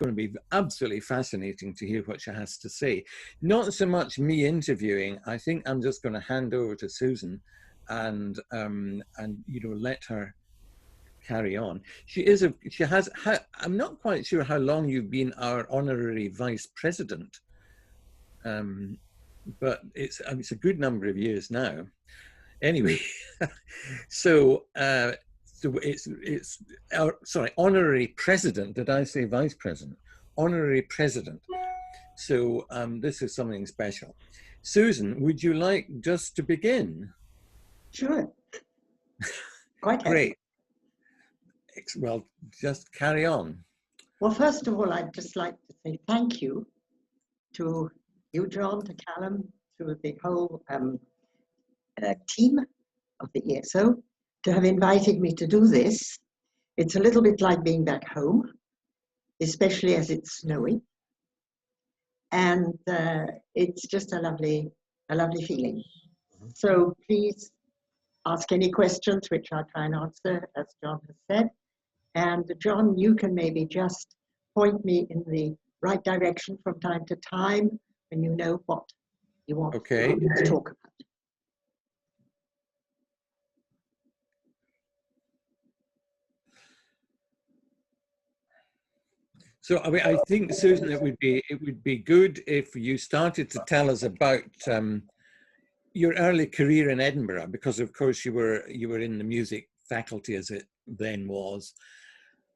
going to be absolutely fascinating to hear what she has to say. Not so much me interviewing. I think I'm just going to hand over to Susan, and you know, let her carry on. She has. I'm not quite sure how long you've been our honorary vice president, but it's a good number of years now. Anyway, so it's sorry, honorary president. Did I say vice president? Honorary president. So this is something special. Susan, would you like just to begin? Sure. Quite great. Well, just carry on. Well, first of all, I'd just like to say thank you to you, John, to Callum, to the whole team of the ESO to have invited me to do this. It's a little bit like being back home, especially as it's snowing. And it's just a lovely feeling. So please ask any questions, which I'll try and answer, as John has said. And John, you can maybe just point me in the right direction from time to time when you know what you want to talk about. So I mean, I think, Susan, it would be good if you started to tell us about your early career in Edinburgh, because of course you were in the music faculty as it then was,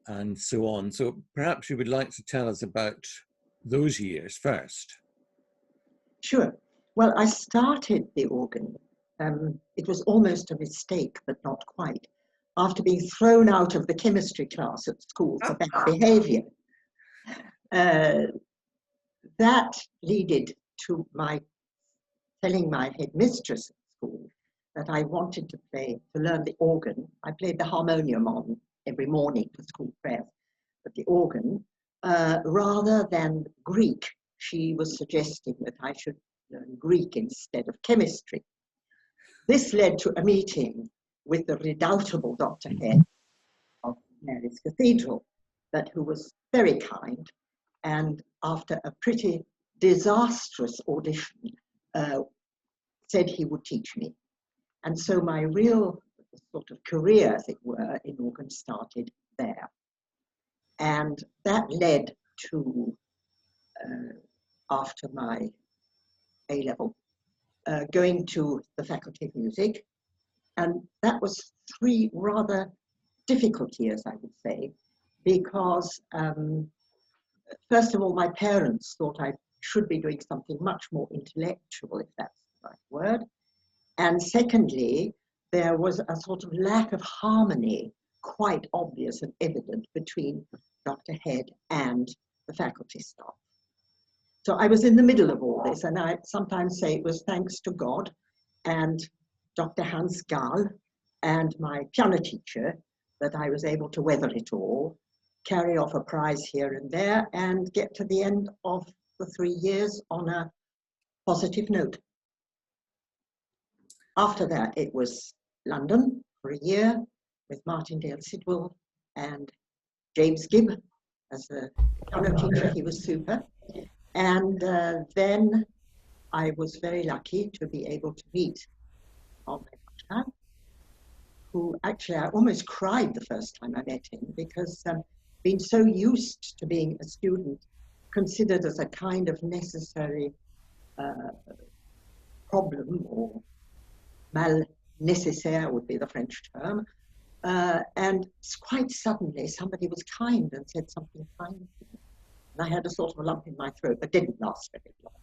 and so on. So perhaps you would like to tell us about those years first. Sure. Well, I started the organ. It was almost a mistake, but not quite, after being thrown out of the chemistry class at school for bad behavior. That led to my telling my headmistress at school that I wanted to learn the organ. I played the harmonium on every morning for school prayers, but the organ, rather than Greek. She was suggesting that I should learn Greek instead of chemistry. This led to a meeting with the redoubtable Dr. Head of Mary's Cathedral, who was very kind, and after a pretty disastrous audition, said he would teach me. And so my real sort of career, as it were, in organ started there. And that led to, after my A-level, going to the Faculty of Music. And that was 3 rather difficult years, I would say, because first of all, my parents thought I should be doing something much more intellectual, if that's the right word. And secondly, there was a sort of lack of harmony, quite obvious and evident, between Dr. Head and the faculty staff. So I was in the middle of all this, and I sometimes say it was thanks to God and Dr. Hans Gahl and my piano teacher that I was able to weather it all, carry off a prize here and there, and get to the end of the 3 years on a positive note. After that, it was London for a year with Martindale Sidwell and James Gibb as a piano teacher. He was super. And then I was very lucky to be able to meet Ahmed Khan, who actually I almost cried the first time I met him, because being so used to being a student considered as a kind of necessary problem, or mal nécessaire would be the French term, and quite suddenly somebody was kind and said something kind to me. And I had a sort of a lump in my throat, but didn't last very long.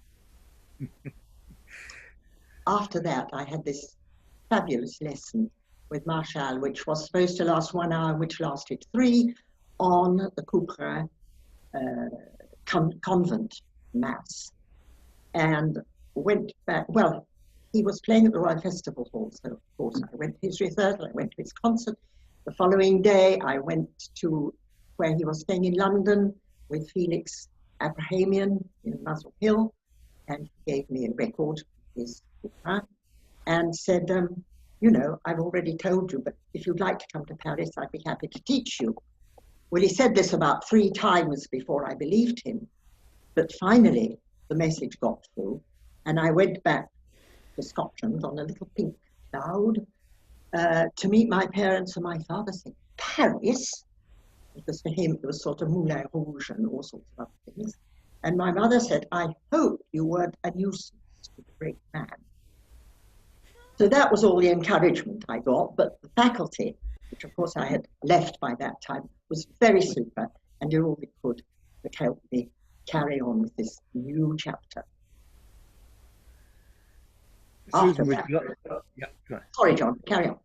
After that, I had this fabulous lesson with Marshall, which was supposed to last 1 hour, which lasted 3, on the Couperin convent mass. And went back, well, he was playing at the Royal Festival Hall, so of course I went to his rehearsal, I went to his concert. The following day, I went to where he was staying in London with Felix Abrahamian in Muswell Hill, and he gave me a record, his and said, you know, I've already told you, but if you'd like to come to Paris, I'd be happy to teach you. Well, he said this about 3 times before I believed him, but finally the message got through, and I went back to Scotland on a little pink cloud to meet my parents, and my father said, Paris? Because for him it was sort of Moulin Rouge and all sorts of other things. And my mother said, I hope you weren't a nuisance to the great man. So that was all the encouragement I got, but the faculty, which of course I had left by that time, was very super and did all they could to help me carry on with this new chapter. Susan, Sorry, John, carry on.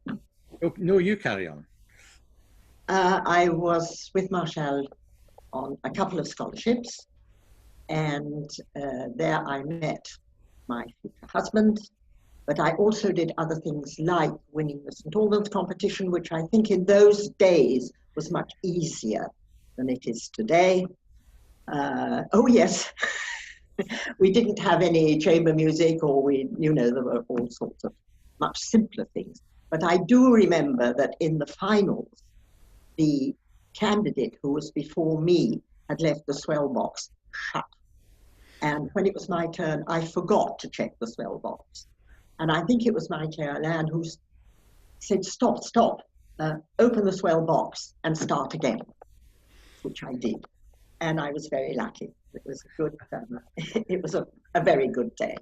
Oh, no, you carry on. I was with Marshall on a couple of scholarships, and there I met my future husband, but I also did other things like winning the St. Albans competition, which I think in those days was much easier than it is today. Oh yes, we didn't have any chamber music, or there were all sorts of much simpler things. But I do remember that in the finals, the candidate who was before me had left the swell box shut. And when it was my turn, I forgot to check the swell box. And I think it was my chair, Alain, who said, stop, open the swell box and start again, which I did. And I was very lucky. It was a good, it was a very good day.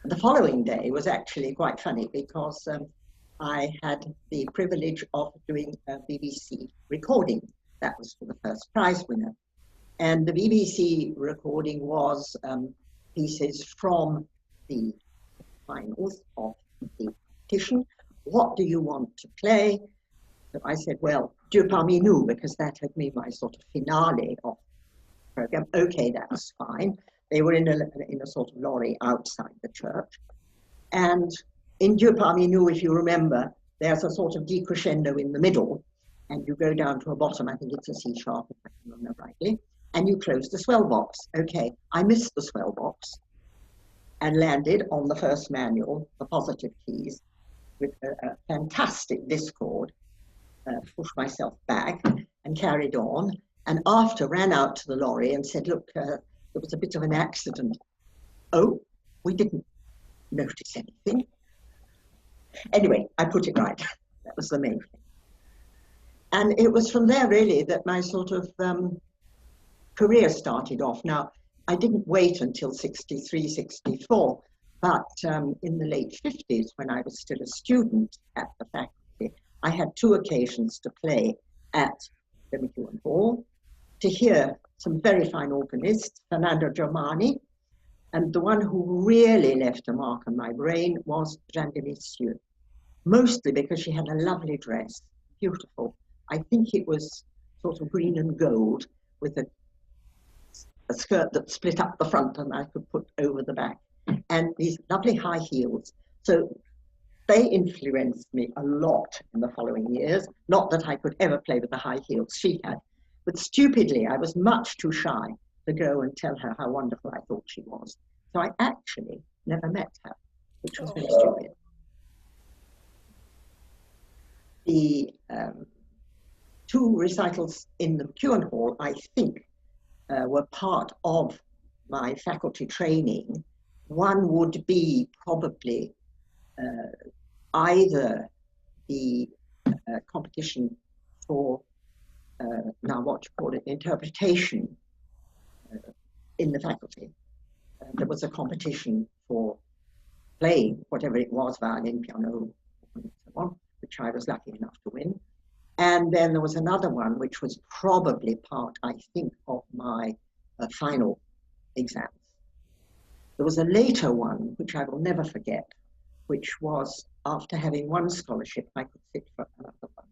The following day was actually quite funny because I had the privilege of doing a BBC recording. That was for the first prize winner. And the BBC recording was pieces from the finals of the competition. What do you want to play? So I said, well, Dieu parmi nous, because that had been my sort of finale of the program. Okay, that's fine. They were in a sort of lorry outside the church. And in Dieu parmi nous, if you remember, there's a sort of decrescendo in the middle, and you go down to a bottom, I think it's a C sharp, if I can remember rightly, and you close the swell box. Okay, I missed the swell box and landed on the first manual, the positive keys, with a fantastic discord, pushed myself back and carried on, and after ran out to the lorry and said, look, there was a bit of an accident. Oh, we didn't notice anything. Anyway, I put it right. That was the main thing. And it was from there really that my sort of career started off. Now, I didn't wait until 63, 64, but in the late 50s, when I was still a student at the faculty, I had 2 occasions to play at the McEwan Hall, to hear some very fine organists, Fernando Germani, and the one who really left a mark on my brain was Jeanne de Messieux, mostly because she had a lovely dress, beautiful. I think it was sort of green and gold with a skirt that split up the front and I could put over the back, and these lovely high heels. So they influenced me a lot in the following years. Not that I could ever play with the high heels she had, but stupidly, I was much too shy to go and tell her how wonderful I thought she was. So I actually never met her, which was very stupid. The 2 recitals in the McEwan Hall, I think, were part of my faculty training. One would be probably either the competition for, now what you call it, interpretation in the faculty. There was a competition for playing whatever it was, violin, piano, and so on, which I was lucky enough to win. And then there was another one, which was probably part, I think, of my final exams. There was a later one, which I will never forget, which was after having 1 scholarship, I could sit for another one.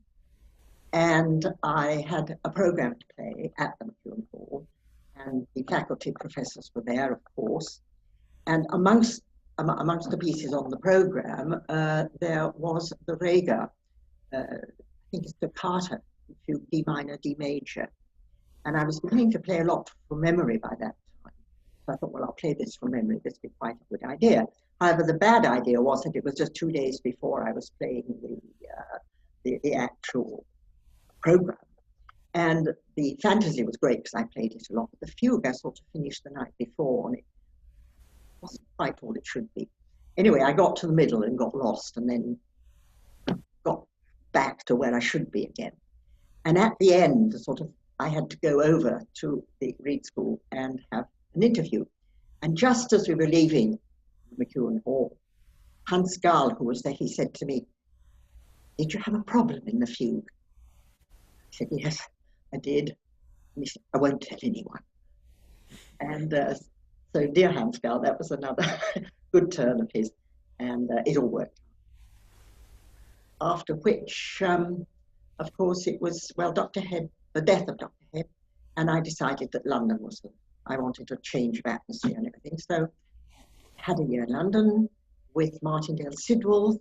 And I had a program to play at the McEwan Hall, and the faculty professors were there, of course. And amongst the pieces on the program, there was the Rega, I think it's Toccata, D minor, D major. And I was beginning to play a lot from memory by that time. So I thought, well, I'll play this from memory. This would be quite a good idea. However, the bad idea was that it was just 2 days before I was playing the actual program. And the fantasy was great because I played it a lot. But the fugue I sort of finished the night before, and it wasn't quite all it should be. Anyway, I got to the middle and got lost, and then got back to where I should be again. And at the end, I had to go over to the Reed School and have an interview. And just as we were leaving McEwen Hall, Hans Gahl, who was there, he said to me, "Did you have a problem in the fugue?" I said, "Yes, I did." And he said, "I won't tell anyone." And so, dear Hans Gahl, that was another good turn of his, and it all worked. After which, of course, it was, well, Dr. Head, the death of Dr. Head, and I decided that London was, I wanted a change of atmosphere and everything. So, had a year in London with Martindale Sidwell,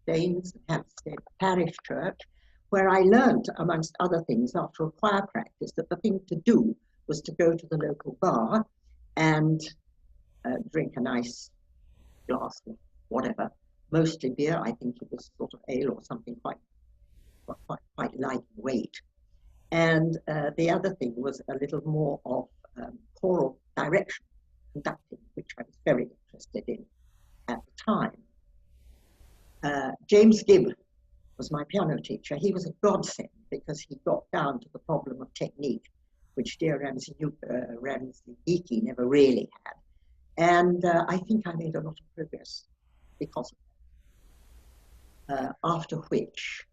Danes, Hampstead Parish Church, where I learned, amongst other things, after a choir practice, that the thing to do was to go to the local bar and drink a nice glass of whatever, mostly beer. I think it was sort of ale or something quite lightweight. And the other thing was a little more of choral direction, conducting, which I was very interested in at the time. James Gibb was my piano teacher. He was a godsend because he got down to the problem of technique, which dear Ramsey Geeky never really had. And I think I made a lot of progress because of that. After which,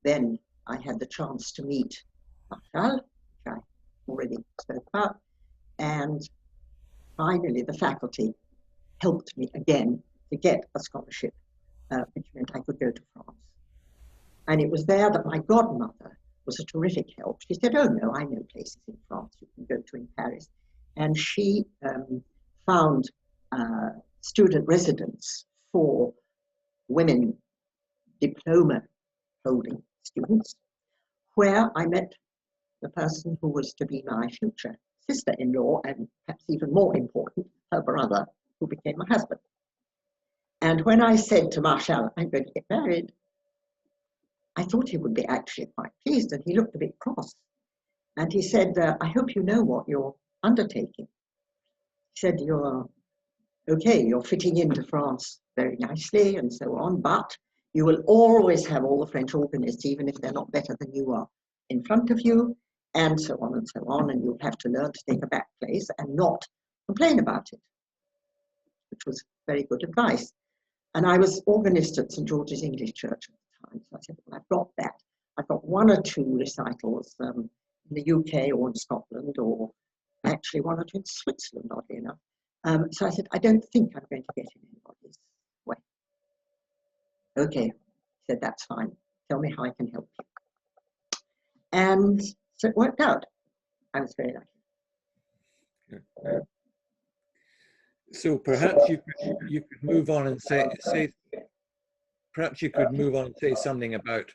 then I had the chance to meet Marshall, which I already spoke about, and finally the faculty helped me again to get a scholarship, which meant I could go to France. And it was there that my godmother was a terrific help. She said, "Oh no, I know places in France you can go to in Paris." And she found student residence for women diploma holding students, where I met the person who was to be my future sister-in-law, and perhaps even more important, her brother, who became my husband. And when I said to Marshall, "I'm going to get married," I thought he would be actually quite pleased, and he looked a bit cross. And he said, "I hope you know what you're undertaking." He said, "You're okay, you're fitting into France very nicely and so on, but you will always have all the French organists, even if they're not better than you are, in front of you, and so on and so on, and you'll have to learn to take a back place and not complain about it," which was very good advice. And I was organist at St. George's English Church at the time, so I said, "Well, I've got that. I've got one or two recitals in the UK or in Scotland, or actually one or two in Switzerland, oddly enough." So I said, "I don't think I'm going to get in anybody's way." "Okay," he said, "that's fine. Tell me how I can help you." And so it worked out. I was very lucky. So perhaps you could move on and say perhaps you could move on and say something about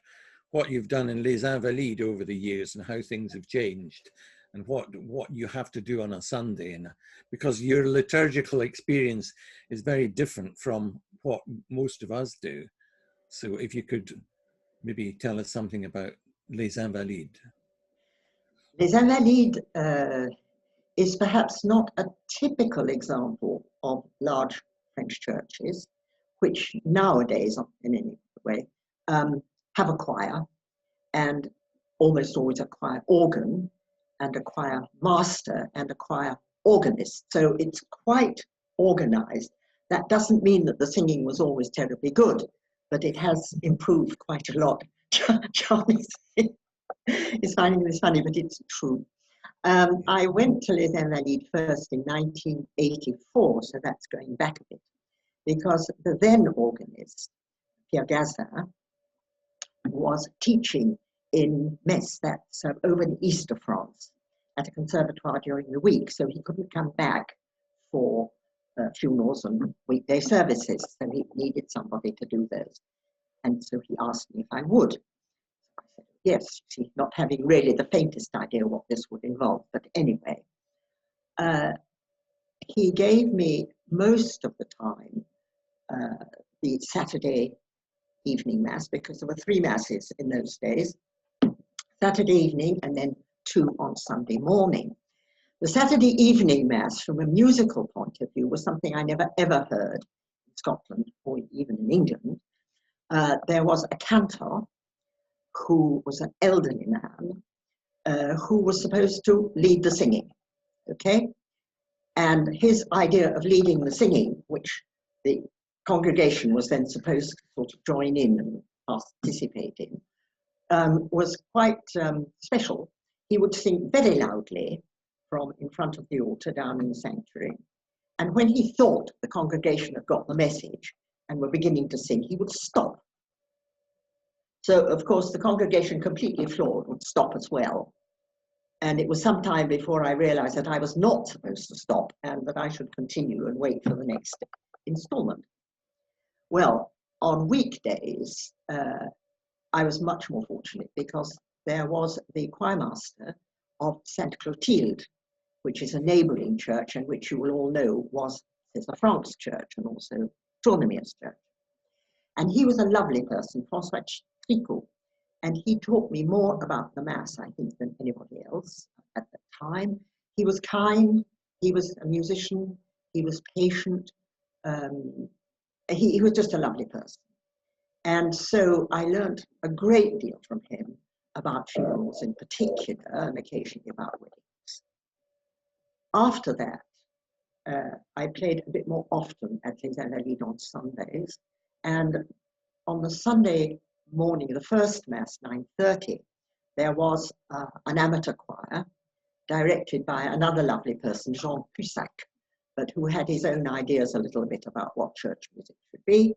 what you've done in Les Invalides over the years and how things have changed, and what you have to do on a Sunday, and because your liturgical experience is very different from what most of us do. So if you could maybe tell us something about Les Invalides. Les Invalides is perhaps not a typical example of large French churches, which nowadays, in any way, have a choir, and almost always a choir organ, and a choir master, and a choir organist. So it's quite organized. That doesn't mean that the singing was always terribly good, but it has improved quite a lot. Charlie is finding this funny, but it's true. I went to Les Invalides first in 1984, so that's going back a bit, because the then organist, Pierre Gazin, was teaching in Metz, that's over in the east of France, at a conservatoire during the week, so he couldn't come back for funerals and weekday services, so he needed somebody to do those. And so he asked me if I would. I said, yes, see, not having really the faintest idea what this would involve, but anyway. He gave me most of the time the Saturday evening mass, because there were 3 masses in those days, Saturday evening, and then 2 on Sunday morning. The Saturday evening Mass, from a musical point of view, was something I never ever heard in Scotland or even in England. There was a cantor who was an elderly man who was supposed to lead the singing, okay? And his idea of leading the singing, which the congregation was then supposed to sort of join in and participate in, was quite special. He would sing very loudly from in front of the altar down in the sanctuary. And when he thought the congregation had got the message and were beginning to sing, he would stop. So, of course, the congregation, completely floored, would stop as well. And it was some time before I realized that I was not supposed to stop and that I should continue and wait for the next installment. Well, on weekdays, I was much more fortunate because there was the choirmaster of St. Clotilde, which is a neighboring church and which you will all know was César Franck's church and also Choirmaster's church. And he was a lovely person, François Tricot, and he taught me more about the Mass, I think, than anybody else at the time. He was kind, he was a musician, he was patient, he was just a lovely person. And so I learned a great deal from him about funerals in particular, and occasionally about weddings. After that, I played a bit more often at Les Invalides on Sundays, and on the Sunday morning, the first Mass, 9:30, there was an amateur choir directed by another lovely person, Jean Cussac, but who had his own ideas a little bit about what church music should be.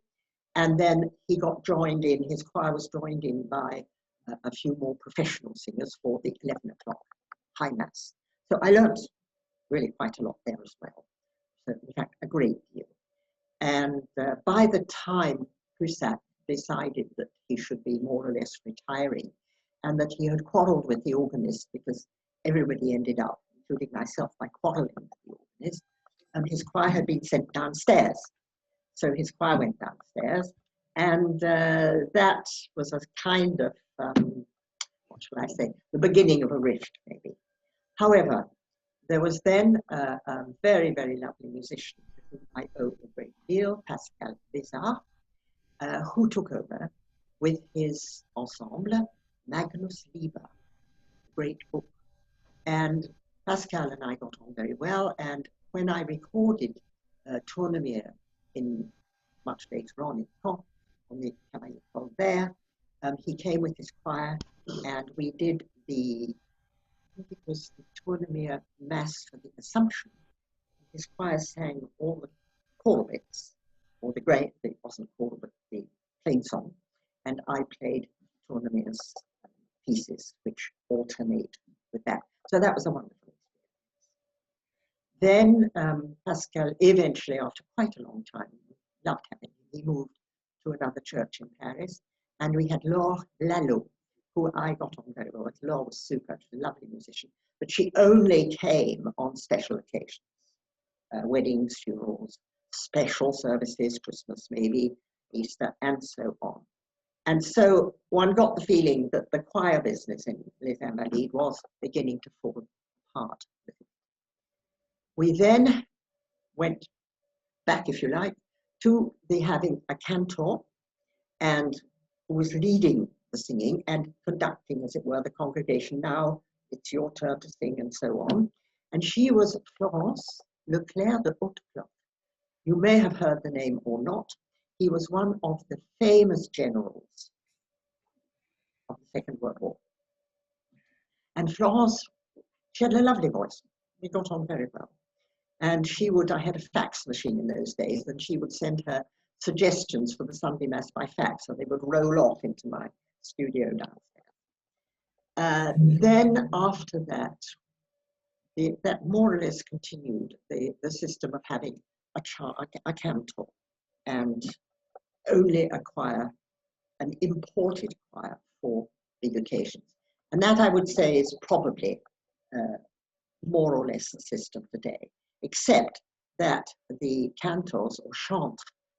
And then he got joined in, his choir was joined in by a few more professional singers for the 11 o'clock High Mass. So I learned really quite a lot there as well. So in fact, a great deal. And by the time Cussac decided that he should be more or less retiring and that he had quarreled with the organist because everybody ended up, including myself, by quarreling with the organist, his choir had been sent downstairs. So his choir went downstairs, and that was a kind of, what shall I say, the beginning of a rift, maybe. However, there was then a very, very lovely musician to whom I owe a great deal, Pascal Bézard, who took over with his ensemble, Magnus Liber, great book. And Pascal and I got on very well, and when I recorded Tournemire in much later on the Cavalier Colbert, he came with his choir, and we did I think it was the Tournemire Mass for the Assumption. His choir sang all the choral bits, or the great, it wasn't choral, but the plain song, and I played Tournemire's pieces, which alternate with that. So that was a wonderful experience. Then Pascal, eventually, after quite a long time, loved having him, he moved to another church in Paris, and we had Laure Lalo, who I got on very well with. Laure was super, she was a lovely musician, but she only came on special occasions, weddings, funerals, special services, Christmas maybe, Easter, and so on. And so one got the feeling that the choir business in Les Invalides was beginning to fall apart. We then went back, if you like, to the having a cantor, and who was leading the singing and conducting, as it were, the congregation. Now it's your turn to sing, and so on. And she was Florence Leclerc de Hautecloque. You may have heard the name or not. He was one of the famous generals of the Second World War. And Florence, she had a lovely voice. We got on very well. And she would, I had a fax machine in those days, and she would send her suggestions for the Sunday Mass by fax, and they would roll off into my studio downstairs. Then after that, that more or less continued the system of having a cantor and only a choir, an imported choir for big occasions. And that, I would say, is probably more or less the system today, except that the cantors or chantres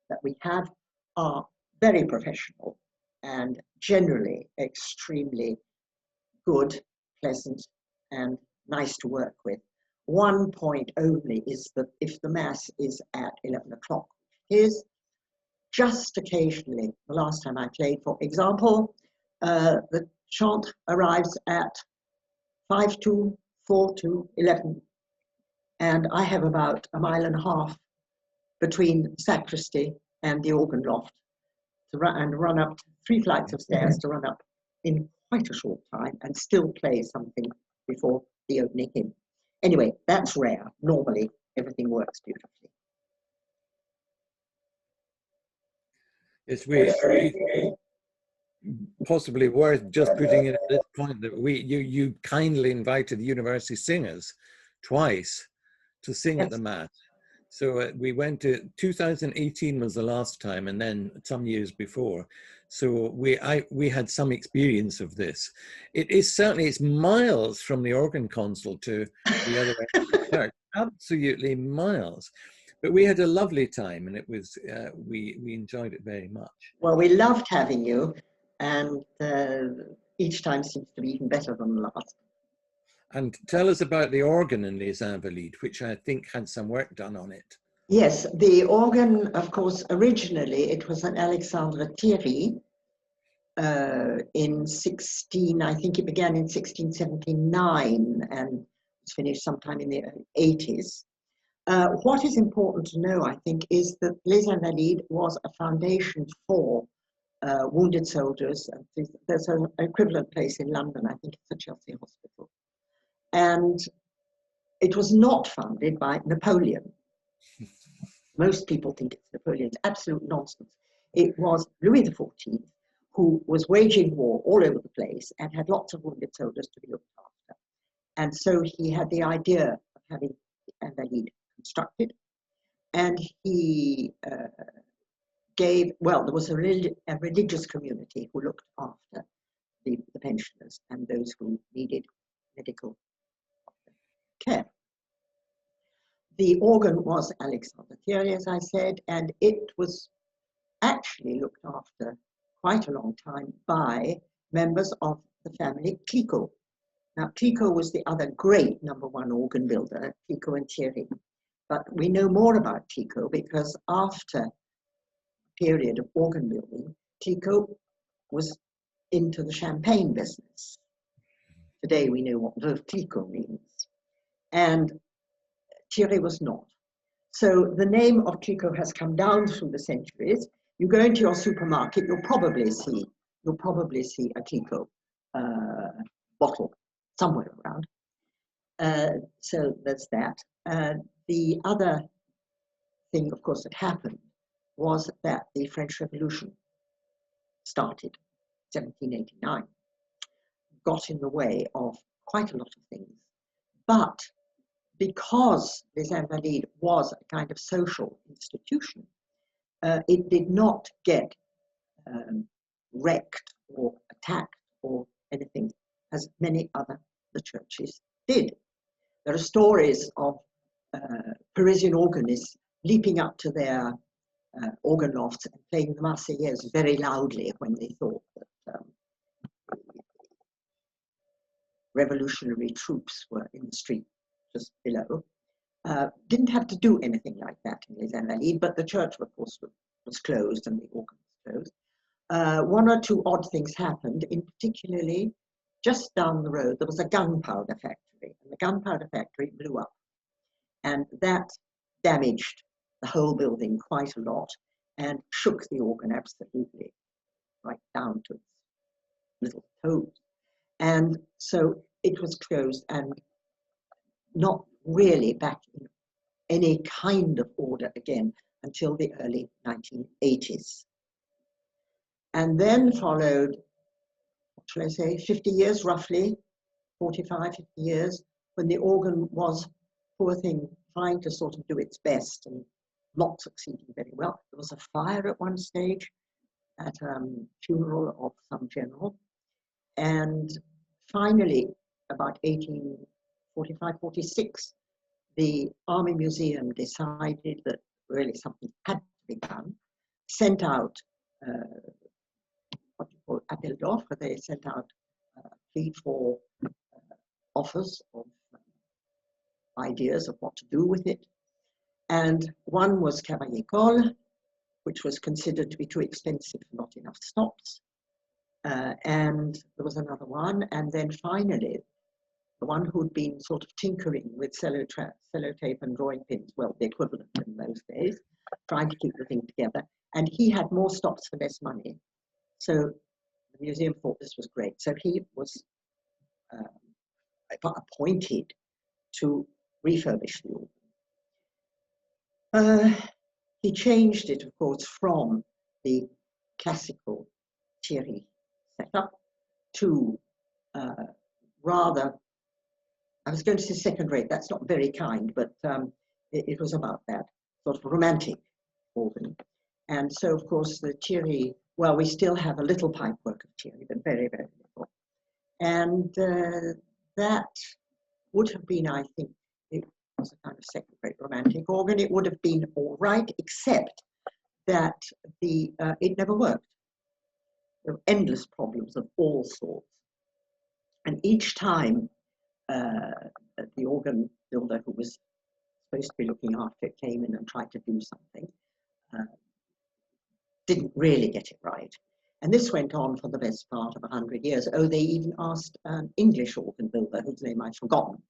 that we have are very professional and generally extremely good, pleasant, and nice to work with. One point only is that if the Mass is at 11 o'clock, is just occasionally, the last time I played, for example, the chant arrives at 5 to 4 to 11, and I have about a mile and a half between the sacristy and the organ loft to run up 3 flights of stairs to run up in quite a short time and still play something before the opening hymn. Anyway, that's rare. Normally, everything works beautifully. It's possibly worth just putting in at this point that you kindly invited the university singers twice to sing Yes. at the Mass. So we went to 2018 was the last time, and then some years before. So we had some experience of this. It's miles from the organ console to the other end of the church, absolutely miles. But we had a lovely time, and it was we enjoyed it very much. Well, we loved having you, and each time seems to be even better than the last. And tell us about the organ in Les Invalides, which I think had some work done on it. Yes, the organ, of course, originally it was an Alexandre Thierry in 16, I think it began in 1679 and was finished sometime in the 80s. What is important to know, I think, is that Les Invalides was a foundation for wounded soldiers. There's an equivalent place in London, I think it's the Chelsea Hospital. And it was not funded by Napoleon. Most people think it's Napoleon's absolute nonsense. It was Louis XIV who was waging war all over the place and had lots of wounded soldiers to be looked after. And so he had the idea of having the Invalides constructed, and he there was a religious community who looked after the pensioners and those who needed medical care. The organ was Alexandre Thierry, as I said, and it was actually looked after quite a long time by members of the family Clicquot. Now, Clicquot was the other great #1 organ builder, Clicquot and Thierry. But we know more about Clicquot because after a period of organ building, Clicquot was into the champagne business. Today we know what Veuve Clicquot means. And Thierry was not. So the name of Clicquot has come down through the centuries. You go into your supermarket, you'll probably see a Clicquot bottle somewhere around. So that's that. The other thing, of course, that happened was that the French Revolution started, 1789, got in the way of quite a lot of things. But because Les Invalides was a kind of social institution, it did not get wrecked or attacked or anything as many other the churches did. There are stories of Parisian organists leaping up to their organ lofts and playing the Marseillaise very loudly when they thought that revolutionary troops were in the street just below. Didn't have to do anything like that in Les Invalides, but the church, of course, was closed and the organ was closed. One or two odd things happened, in particularly just down the road, there was a gunpowder factory, and the gunpowder factory blew up. And that damaged the whole building quite a lot and shook the organ absolutely right down to its little toes. And so it was closed and not really back in any kind of order again until the early 1980s. And then followed, what shall I say, 50 years roughly, 45, 50 years, when the organ was, poor thing, trying to sort of do its best and not succeeding very well. There was a fire at one stage at a funeral of some general. And finally, about 1845, 46, the Army Museum decided that really something had to be done, sent out what you call appel d'offres. They sent out plead for offers of ideas of what to do with it. And one was Cavalier Coll, which was considered to be too expensive, not enough stops. And there was another one. And then finally, the one who'd been sort of tinkering with sellotape and drawing pins, well, the equivalent in those days, trying to keep the thing together. And he had more stops for less money. So the museum thought this was great. So he was appointed to refurbish the organ. He changed it, of course, from the classical Thierry setup to rather, I was going to say second rate, that's not very kind, but it was about that, sort of romantic organ. And so, of course, the Thierry, well, we still have a little pipe work of Thierry, but very, very little. And that would have been, I think, it was a kind of second-rate romantic organ. It would have been all right, except that it never worked. There were endless problems of all sorts. And each time the organ builder who was supposed to be looking after it came in and tried to do something, didn't really get it right. And this went on for the best part of 100 years. Oh, they even asked an English organ builder, whose name I've forgotten,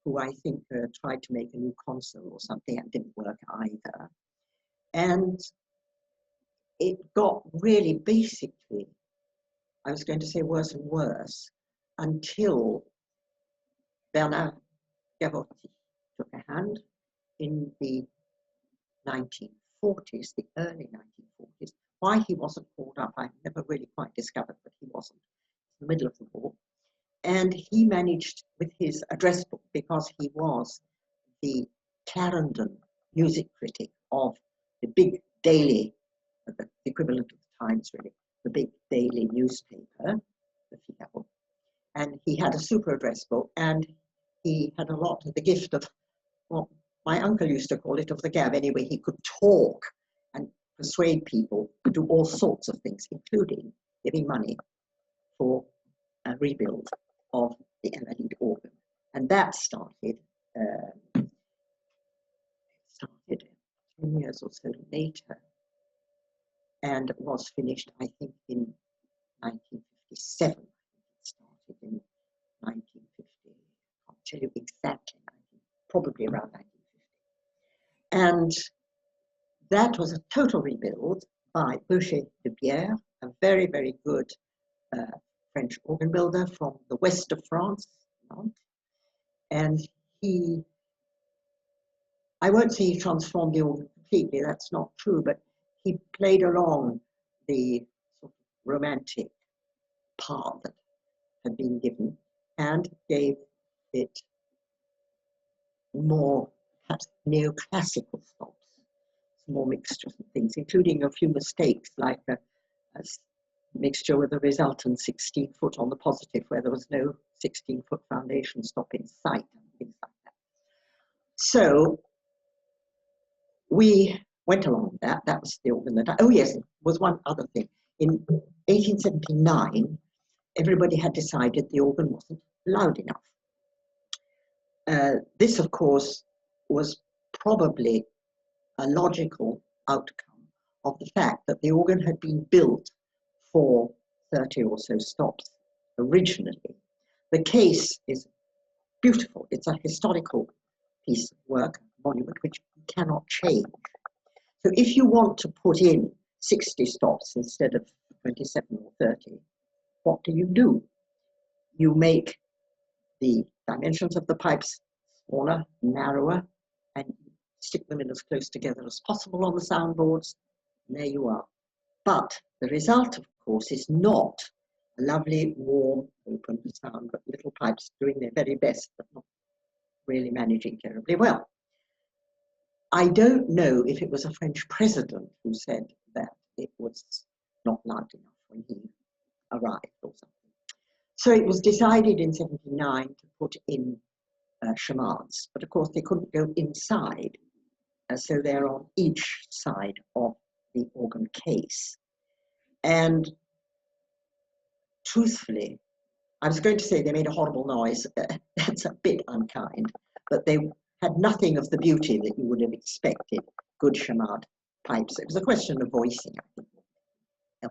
who I think tried to make a new console or something, and didn't work either. And it got really basically, I was going to say worse and worse, until Bernard Gavotti took a hand in the 1940s, the early 1940s. Why he wasn't called up, I've never really quite discovered, but he wasn't. In the middle of the war. And he managed with his address book, because he was the Clarendon music critic of the big daily, the equivalent of the Times really, the big daily newspaper, the Figaro. And he had a super address book, and he had a lot of the gift of, well, my uncle used to call it of the gab. Anyway, he could talk and persuade people to do all sorts of things, including giving money for a rebuild of the Invalides organ. And that started 10 years or so later, and was finished, I think, in 1957. It started in 1950. I can't tell you exactly, probably around 1950. And that was a total rebuild by Boucher de Bière, a very, very good French organ builder from the west of France. And he, I won't say he transformed the organ completely, that's not true, but he played along the sort of romantic path that had been given and gave it more perhaps neoclassical stops, some more mixtures and things, including a few mistakes, like a mixture with a resultant 16-foot on the positive, where there was no 16-foot foundation stop in sight, and things like that. So we went along with that. That was the organ that oh yes, there was one other thing. In 1879, everybody had decided the organ wasn't loud enough. This, of course, was probably a logical outcome of the fact that the organ had been built for 30 or so stops originally. The case is beautiful. It's a historical piece of work, monument, which you cannot change. So if you want to put in 60 stops instead of 27 or 30, what do? You make the dimensions of the pipes smaller, narrower, and stick them in as close together as possible on the soundboards, and there you are. But the result, of course, is not a lovely, warm, open sound, but little pipes doing their very best, but not really managing terribly well. I don't know if it was a French president who said that it was not loud enough when he arrived or something. So it was decided in 1979 to put in chamades, but of course they couldn't go inside, so they're on each side of the organ case. And truthfully, I was going to say they made a horrible noise. That's a bit unkind, but they had nothing of the beauty that you would have expected good chamade pipes. It was a question of voicing, I think. Yeah.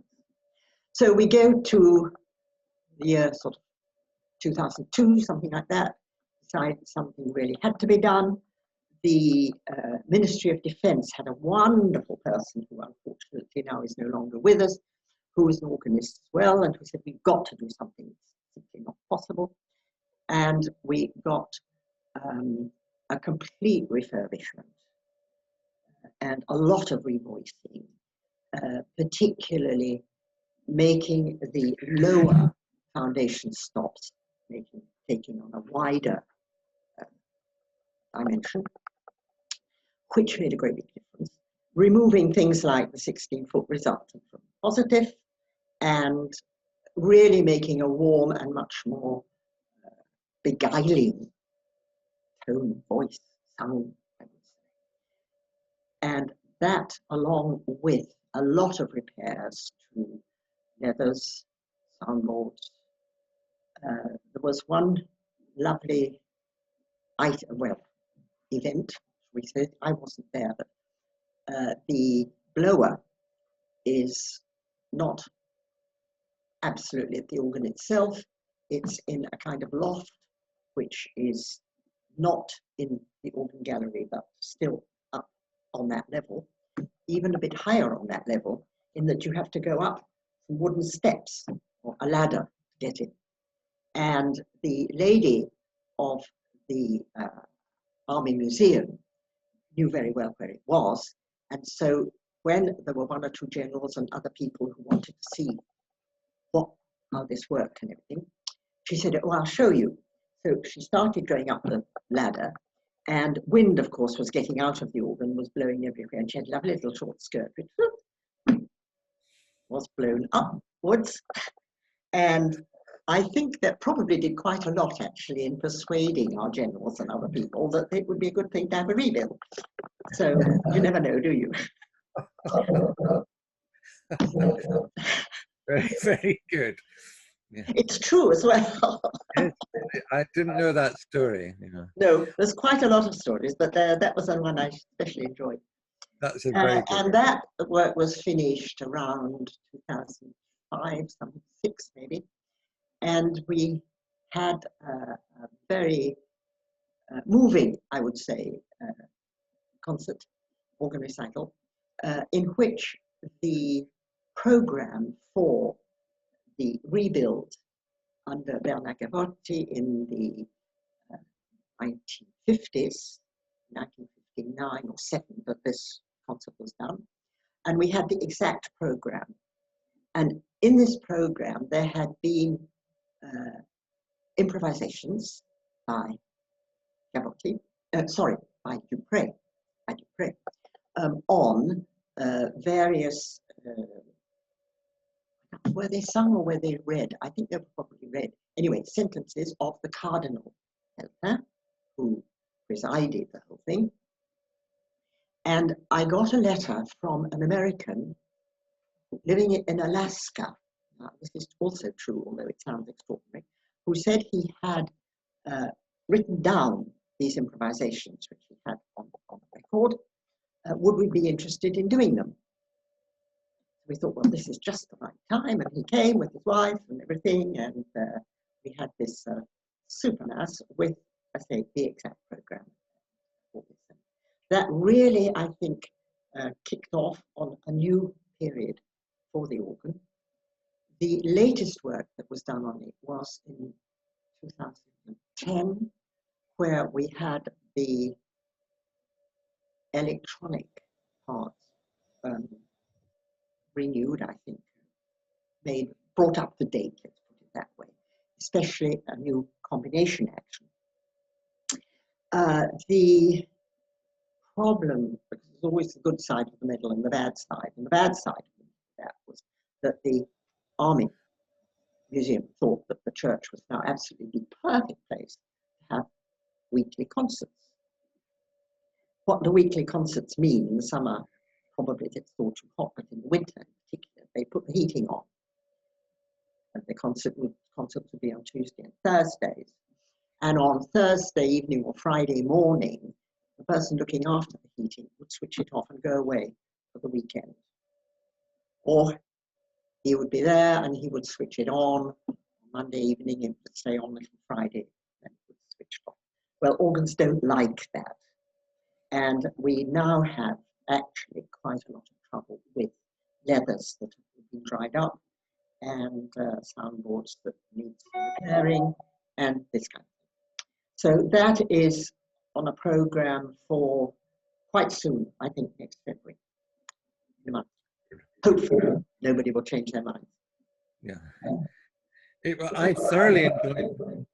So we go to the year sort of 2002, something like that, decided something really had to be done. The Ministry of Defense had a wonderful person who unfortunately now is no longer with us, who was an organist as well, and who said, we've got to do something that's simply not possible. And we got a complete refurbishment and a lot of revoicing, particularly making the lower foundation stops, taking on a wider dimension, which made a great big difference. Removing things like the 16-foot resultant from positive, and really making a warm and much more beguiling tone, voice, sound, I would say. And that, along with a lot of repairs to leathers, soundboards. There was one lovely event, we said, I wasn't there, but the blower is not absolutely at the organ itself. It's in a kind of loft, which is not in the organ gallery, but still up on that level, even a bit higher on that level, in that you have to go up some wooden steps or a ladder to get in. And the lady of the Army Museum knew very well where it was. And so when there were one or two generals and other people who wanted to see how this worked and everything, she said, oh, I'll show you. So she started going up the ladder, and wind, of course, was getting out of the organ, was blowing everywhere, and she had a lovely little short skirt, which was blown upwards. And I think that probably did quite a lot, actually, in persuading our generals and other people that it would be a good thing to have a rebuild. So you never know, do you? Very, very good. Yeah. It's true as well. I didn't know that story. You know. No, there's quite a lot of stories, but that was the one I especially enjoyed. That's a very good. And that work was finished around 2005, something 6 maybe. And we had a very moving, I would say, concert, organ recital, in which the program for the rebuild under Bernard Gavotti in the 1950s, 1959 or 7, that this concert was done. And we had the exact program. And in this program, there had been improvisations by Gavotti, by Dupré, on various, were they sung or were they read? I think they were probably read. Anyway, sentences of the Cardinal Helper, who presided the whole thing. And I got a letter from an American living in Alaska. This is also true, although it sounds extraordinary, who said he had written down these improvisations, which he had on record. Would we be interested in doing them? We thought, well, this is just the right time. And he came with his wife and everything. And we had this super mass with, I say, the exact program. That really, I think, kicked off on a new period for the organ. The latest work that was done on it was in 2010, where we had the electronic part renewed, I think, brought up to date, let's put it that way, especially a new combination action. The problem, because there's always the good side of the medal and the bad side, and the bad side of that was that the Army Museum thought that the church was now absolutely the perfect place to have weekly concerts. What the weekly concerts mean in the summer, probably it's all too hot, but in the winter in particular, they put the heating on. The concert would be on Tuesday and Thursdays. And on Thursday evening or Friday morning, the person looking after the heating would switch it off and go away for the weekend. Or he would be there and he would switch it on Monday evening, it would stay on until Friday, and it would switch off. Well, organs don't like that. And we now have actually quite a lot of trouble with leathers that have been dried up, and soundboards that need repairing, and this kind of thing. So that is on a program for quite soon, I think next February, in a month. Hopefully, nobody will change their minds. Yeah. I thoroughly enjoyed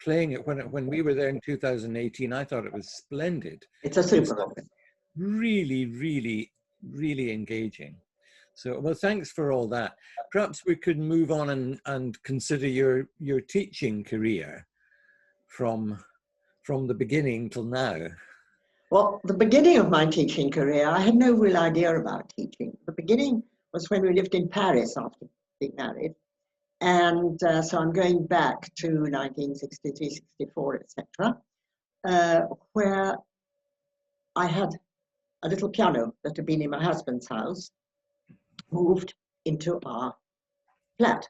playing it when we were there in 2018. I thought it was splendid. It's a super organ. Really, really, really engaging. So, well, thanks for all that. Perhaps we could move on and consider your teaching career from the beginning till now. Well, the beginning of my teaching career, I had no real idea about teaching. The beginning was when we lived in Paris after being married. And so I'm going back to 1963, 64, etc., where I had a little piano that had been in my husband's house, moved into our flat.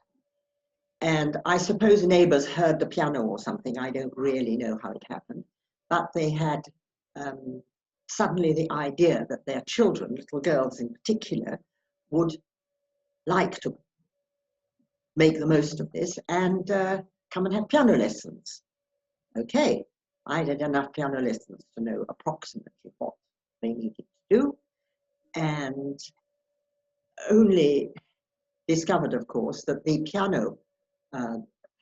And I suppose neighbors heard the piano or something. I don't really know how it happened. But they had suddenly the idea that their children, little girls in particular, would like to make the most of this and come and have piano lessons. Okay, I did enough piano lessons to know approximately what they needed to do, and only discovered, of course, that the piano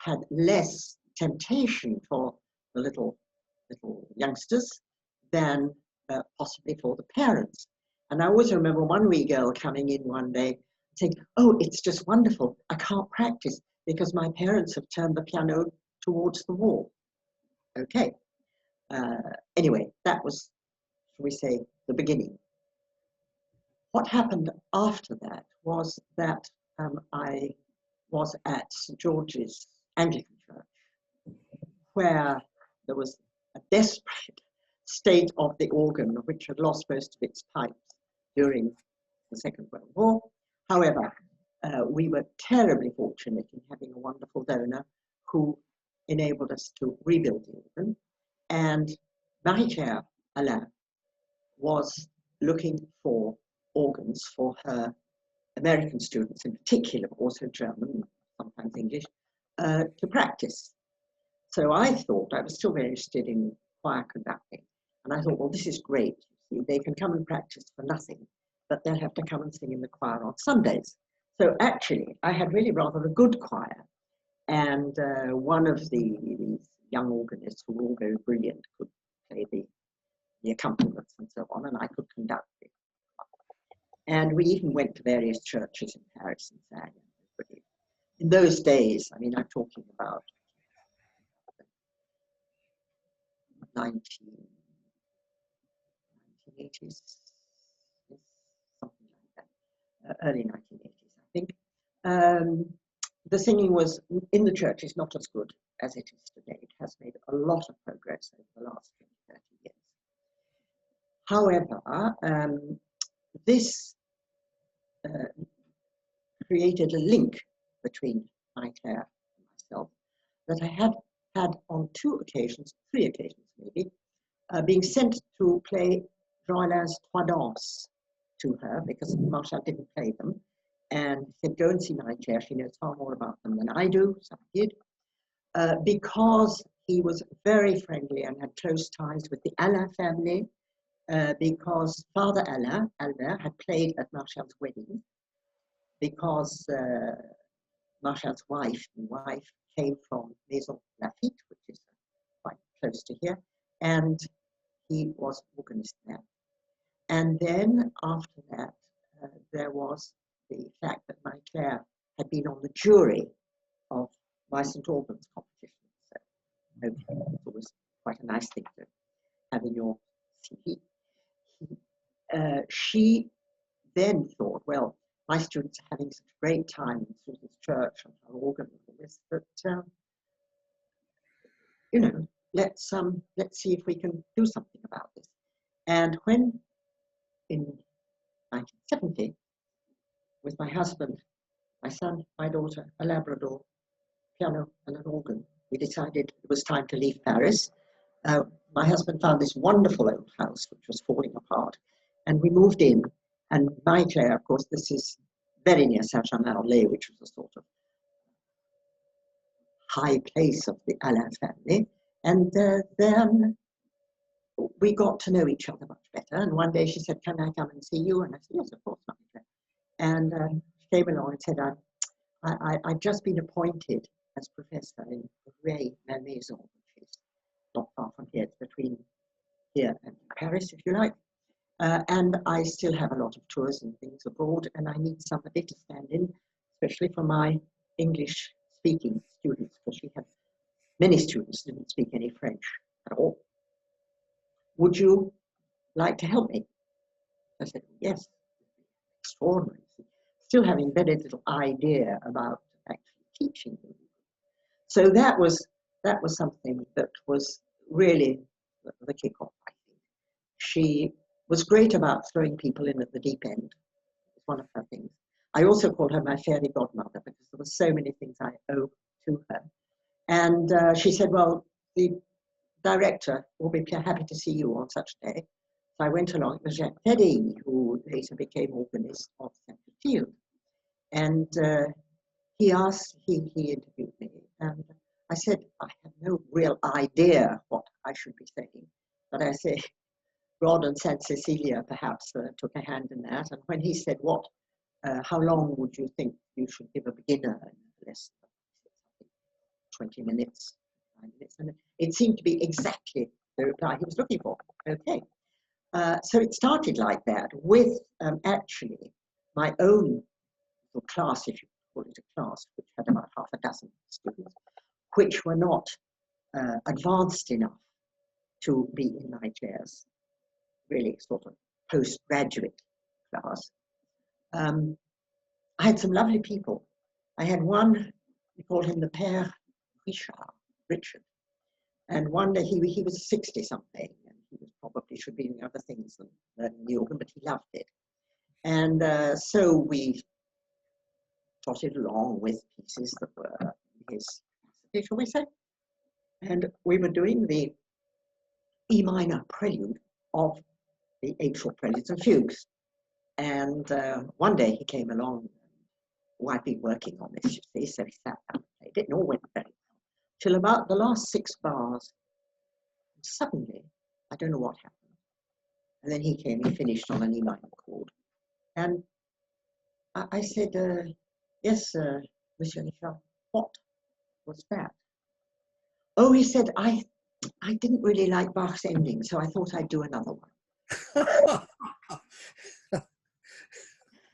had less temptation for the little youngsters than possibly for the parents. And I always remember one wee girl coming in one day saying, "Oh, it's just wonderful. I can't practice because my parents have turned the piano towards the wall." Okay. Anyway, that was, shall we say, the beginning. What happened after that was that I was at St. George's Anglican Church, where there was a desperate state of the organ, which had lost most of its pipes during the Second World War. However, we were terribly fortunate in having a wonderful donor who enabled us to rebuild the organ. And Marie-Claire Alain was looking for organs for her American students in particular, but also German, sometimes English, to practice. So I thought, I was still very interested in choir conducting, and I thought, well, this is great. See, they can come and practice for nothing, but they'll have to come and sing in the choir on Sundays. So actually, I had really rather a good choir, and one of these young organists who were all very brilliant could play the accompaniments and so on, and I could conduct it. And we even went to various churches in Paris and sang. In those days, I mean, I'm talking about 1980s, something like that, early 1980s, I think. The singing was in the church is not as good as it is today. It has made a lot of progress over the last 20, 30 years. However, this created a link between Marie-Claire and myself that I had on 2 occasions, 3 occasions maybe, being sent to play Joyland's Trois Danses to her because Marshall didn't play them. And he said, go and see Marie-Claire, she knows far more about them than I do, so I did. Because he was very friendly and had close ties with the Alain family, because Father Alain, Albert, had played at Marshall's wedding, because Marshall's wife came from Maison Lafitte, which is quite close to here, and he was organist there. And then after that, there was the fact that Marie-Claire had been on the jury of my St. Albans competition. So it was quite a nice thing to have in your CV. She then thought, well, my students are having such a great time in Susan's church and her organ and all this, that, you know, let's see if we can do something about this. And when in 1970, with my husband, my son, my daughter, a Labrador, piano and an organ, we decided it was time to leave Paris. My husband found this wonderful old house which was falling apart, and we moved in. And Marie-Claire, of course, this is very near Saint-Germain-en-Laye, which was a sort of high place of the Alain family. And then we got to know each other much better. And one day she said, "Can I come and see you?" And I said, "Yes, of course, Marie-Claire." And she came along and said, I've just been appointed as professor in Rueil-Malmaison, which is not far from here. It's between here and Paris, if you like. And I still have a lot of tours and things abroad, and I need somebody to stand in, especially for my English-speaking students, because she had many students who didn't speak any French at all. Would you like to help me? I said, yes, extraordinary. Still having very little idea about actually teaching them. So that was something that was really the kickoff, I think. She was great about throwing people in at the deep end. It's one of her things. I also called her my fairy godmother because there were so many things I owe to her. And she said, well, the director will be happy to see you on such a day. So I went along. It was Jacques Teddy, who later became organist of St. Field. And he interviewed me. And I said, I have no real idea what I should be saying. But I say, God and Saint Cecilia perhaps took a hand in that. And when he said, how long would you think you should give a beginner a lesson? 20 minutes, 9 minutes. And it seemed to be exactly the reply he was looking for. Okay. So it started like that with actually my own little class, if you call it a class, which had about half a dozen students, which were not advanced enough to be in my class, really sort of postgraduate class. I had some lovely people. I had one, we called him the Père Richard. And one day he was 60-something, and he was probably should be doing other things than learning the organ, but he loved it. And so we trotted along with pieces that were his capacity, shall we say. And we were doing the E minor prelude of the 8-4 preludes and fugues. And one day he came along, oh, I'd been working on this, you see, so he sat down and played it, and all went very well. Till about the last 6 bars, suddenly, I don't know what happened. And then he came, he finished on an E minor chord. And I said, yes, Monsieur Richard, what was that? Oh, he said, I didn't really like Bach's ending, so I thought I'd do another one.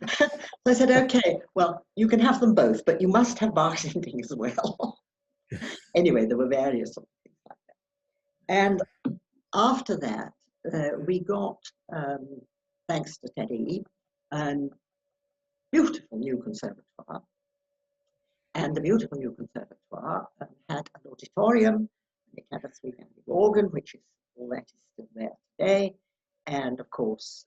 So I said, okay, well, you can have them both, but you must have Bach's ending as well. Anyway, there were various sort of things like that. And after that, we got, thanks to Teddy, a beautiful new conservatoire. And the beautiful new conservatoire had an auditorium, it had a 3-handed organ, which is all that is still there today. And of course,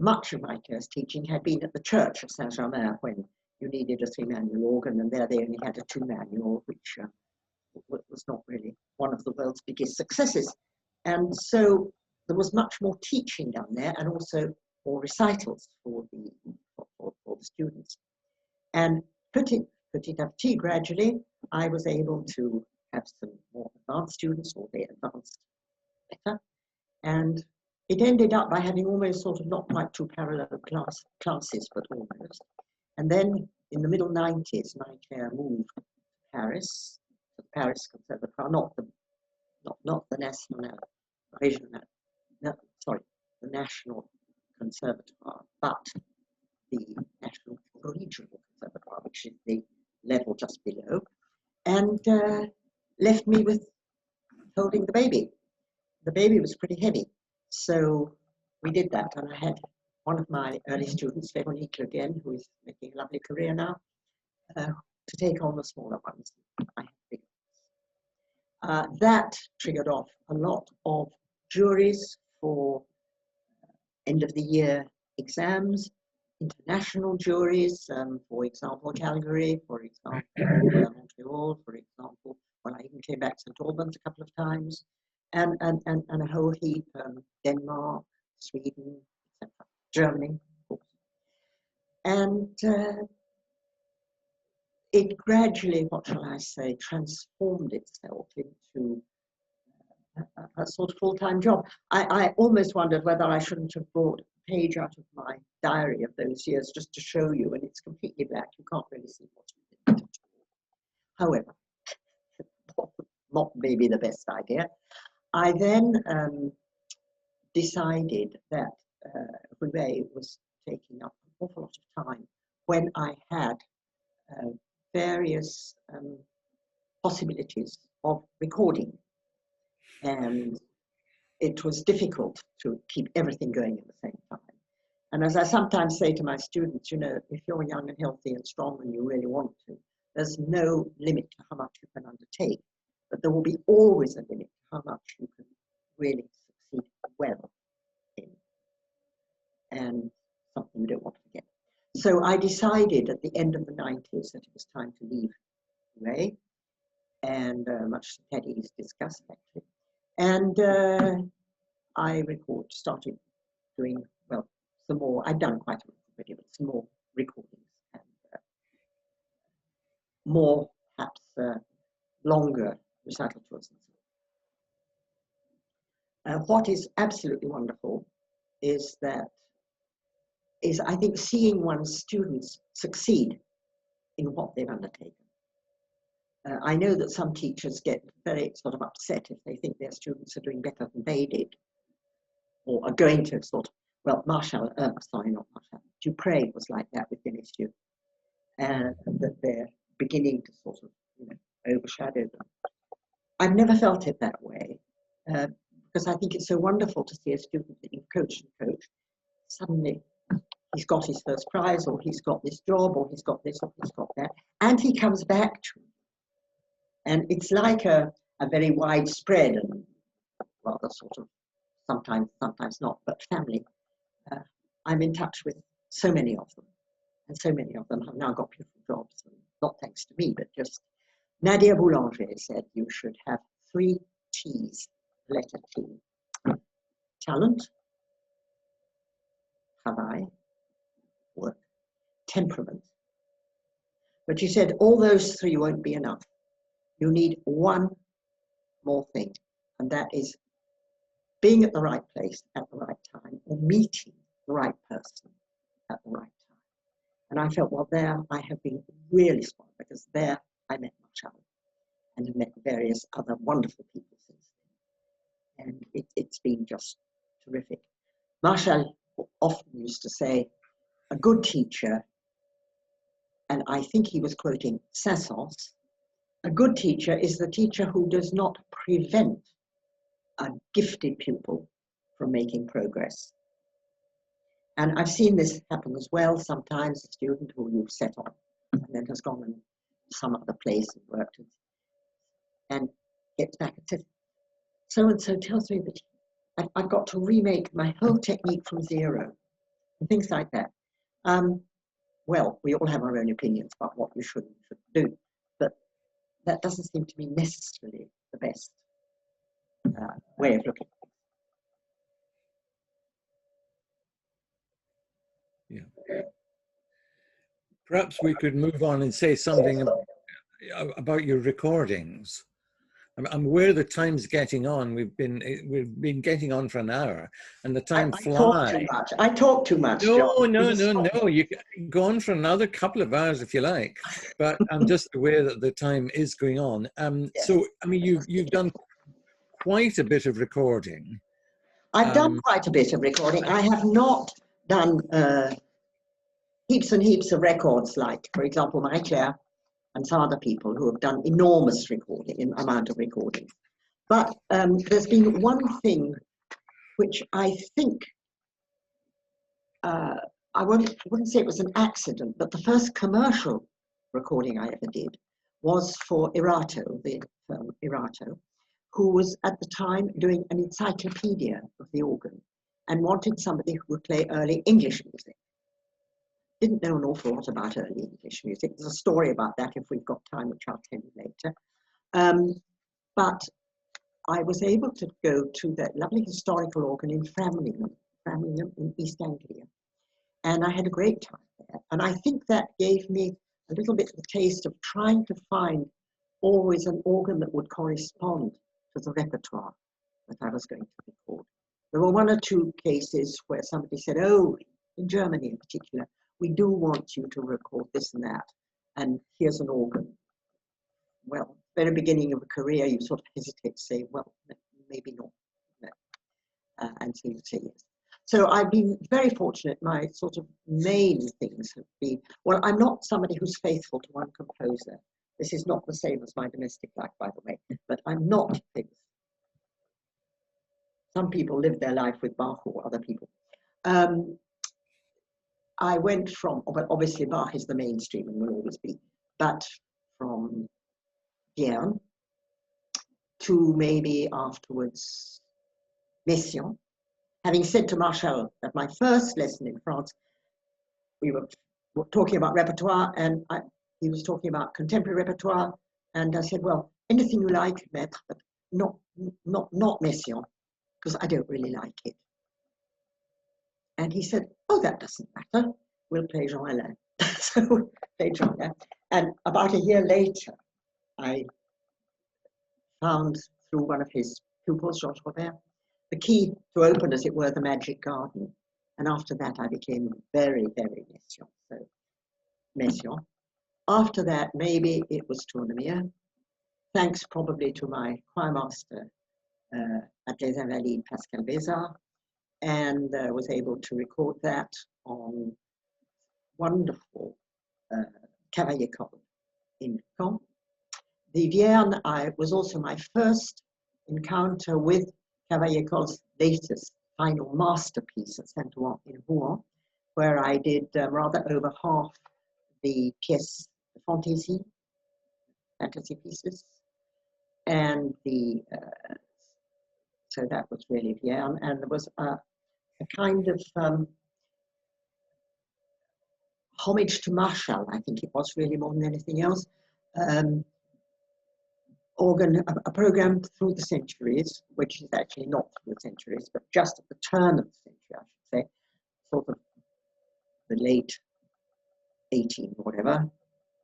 much of my class teaching had been at the church of Saint-Germain when you needed a 3-manual organ, and there they only had a 2-manual, which was not really one of the world's biggest successes. And so there was much more teaching done there, and also more recitals for the students. And petit à petit, gradually, I was able to have some more advanced students, or they advanced better. And it ended up by having almost sort of not quite 2 parallel classes, but almost. And then in the middle 90s, my chair moved to Paris, to the Paris Conservatoire, not the National Regional, no, sorry, the National Conservatoire, but the National Regional Conservatoire, which is the level just below, and left me with holding the baby. The baby was pretty heavy, so we did that, and I had one of my early students, Veronique again, who is making a lovely career now, to take on the smaller ones. I have big ones. That triggered off a lot of juries for end of the year exams, international juries, for example, Calgary, for example, Montreal, for example. Well, I even came back to St. Albans a couple of times, and a whole heap, Denmark, Sweden, etc., Germany, of course. And it gradually, what shall I say, transformed itself into a sort of full-time job. I almost wondered whether I shouldn't have brought a page out of my diary of those years just to show you, and it's completely black. You can't really see what you did. However, not maybe the best idea. I then decided that Roubaix was taking up an awful lot of time when I had various possibilities of recording. And it was difficult to keep everything going at the same time. And as I sometimes say to my students, you know, if you're young and healthy and strong and you really want to, there's no limit to how much you can undertake, but there will be always a limit to how much you can really succeed well in, and something you don't want to forget. So I decided at the end of the 90s that it was time to leave Roubaix, and much to Teddy's disgust, actually. And I started doing, well, some more. I'd done quite a lot already, but some more recordings, and more, perhaps, longer recital tours. What is absolutely wonderful is I think, seeing one's students succeed in what they've undertaken. I know that some teachers get very sort of upset if they think their students are doing better than they did, or are going to sort of, well, Dupre was like that with Vinicius, and that they're beginning to sort of, you know, overshadow them. I've never felt it that way, because I think it's so wonderful to see a student that you've coached and coached, suddenly he's got his first prize, or he's got this job, or he's got this, or he's got that, and he comes back to it. And it's like a very widespread and rather sort of, sometimes not, but family. I'm in touch with so many of them, and so many of them have now got beautiful jobs, and not thanks to me, but just Nadia Boulanger said you should have 3 T's, letter T: talent, travail, work, temperament. But she said all those 3 won't be enough. You need one more thing, and that is being at the right place at the right time, or meeting the right person at the right time. And I felt, well, there I have been really spoiled, because there I met Marshall and have met various other wonderful people since then. And it's been just terrific. Marshall often used to say, a good teacher, and I think he was quoting Saint-Saëns, a good teacher is the teacher who does not prevent a gifted pupil from making progress. And I've seen this happen as well. Sometimes a student who you've set on and then has gone in some other place and worked and gets back and says, so-and-so tells me that I've got to remake my whole technique from zero, and things like that. Well, we all have our own opinions about what you should do, but that doesn't seem to be necessarily the best way of looking. Yeah. Perhaps we could move on and say something about your recordings. I'm aware the time's getting on. We've been getting on for an hour, and the time flies. I talk too much. No, John. no. You can go on for another couple of hours if you like, but I'm just aware that the time is going on. Yes. So, I mean, you've done quite a bit of recording. I've done quite a bit of recording. I have not done heaps and heaps of records, like, for example, Marie-Claire and some other people who have done enormous amount of recording. But there's been one thing which I think I wouldn't say it was an accident, but the first commercial recording I ever did was for Erato, the firm Erato, who was at the time doing an encyclopedia of the organ and wanted somebody who would play early English music. Didn't know an awful lot about early English music. There's a story about that if we've got time, which I'll tell you later. But I was able to go to that lovely historical organ in Framlingham in East Anglia. And I had a great time there. And I think that gave me a little bit of the taste of trying to find always an organ that would correspond to the repertoire that I was going to record. There were one or two cases where somebody said, oh, in Germany in particular, we do want you to record this and that, and here's an organ. Well, very beginning of a career, you sort of hesitate to say, well, maybe not, no. And so you say yes. So I've been very fortunate. My sort of main things have been, well, I'm not somebody who's faithful to one composer. This is not the same as my domestic life, by the way, but I'm not faithful. Some people live their life with Bach or other people. I went from, but obviously Bach is the mainstream and will always be, but from Vierne to maybe afterwards Messiaen. Having said to Marshall that my first lesson in France, we were talking about repertoire, and he was talking about contemporary repertoire, and I said, well, anything you like, Maître, but not Messiaen, because I don't really like it. And he said, oh, that doesn't matter. We'll play Jean Alain. So we played Jean Alain. And about a year later, I found through one of his pupils, Georges Robert, the key to open, as it were, the magic garden. And after that, I became very, very Messiaen. So Messiaen. After that, maybe it was Tournemire, thanks probably to my choirmaster at Les Invalides, Pascal Bézard, and was able to record that on wonderful Cavalier Code in Caen. The Vierne was also my first encounter with Cavalier Code's latest final masterpiece at Saint-Ouen in Rouen, where I did rather over half the pièce de fantaisie, fantasy pieces, and the so that was really Vierne, and there was a kind of homage to Marshall, I think it was really more than anything else. A program through the centuries, which is actually not through the centuries, but just at the turn of the century, I should say, sort of the late 1880s,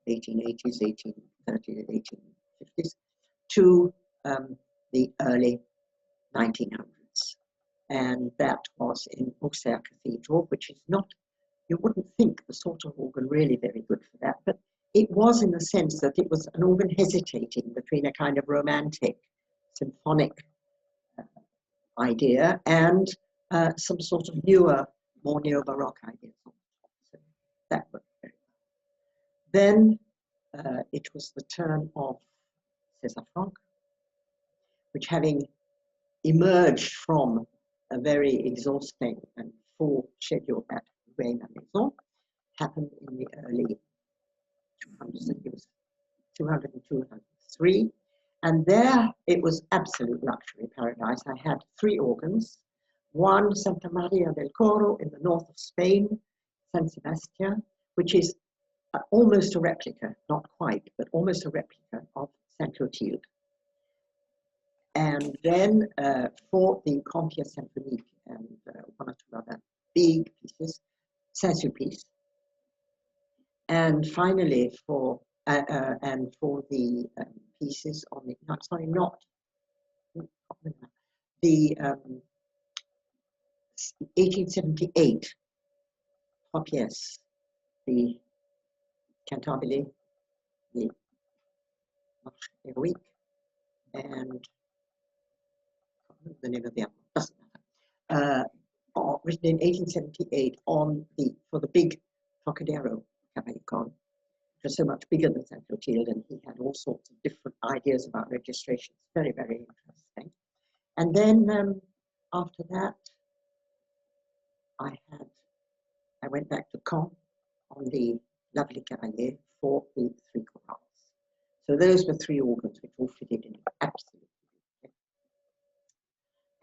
1830s, 1850s, to the early 1900s. And that was in Auxerre Cathedral, which is not, you wouldn't think the sort of organ really very good for that, but it was in the sense that it was an organ hesitating between a kind of romantic, symphonic idea and some sort of newer, more neo-Baroque ideas. So that worked very well. Then it was the turn of César Franck, which having emerged from a very exhausting and full schedule at Rueil-Malmaison, happened in the early 200s, it was 200 and 203, and there it was absolute luxury paradise. I had 3 organs, one Santa Maria del Coro in the north of Spain, San Sebastian, which is almost a replica, not quite, but almost a replica of Saint Clotilde. And then for the Compia Symphonique and one or two other big pieces, Saint-Sulpice. And finally for the pieces on the, no, sorry, not the 1878 pièce, the Cantabile, the Marche Héroïque, and the name of the album doesn't matter. Written in 1878 for the big Trocadero Cavalier Code, which was so much bigger than Saint Clotilde, and he had all sorts of different ideas about registrations. Very, very interesting. And then after that, I had I went back to Caen on the lovely Carrier for the 3 chorales. So those were 3 organs which all fitted in absolutely.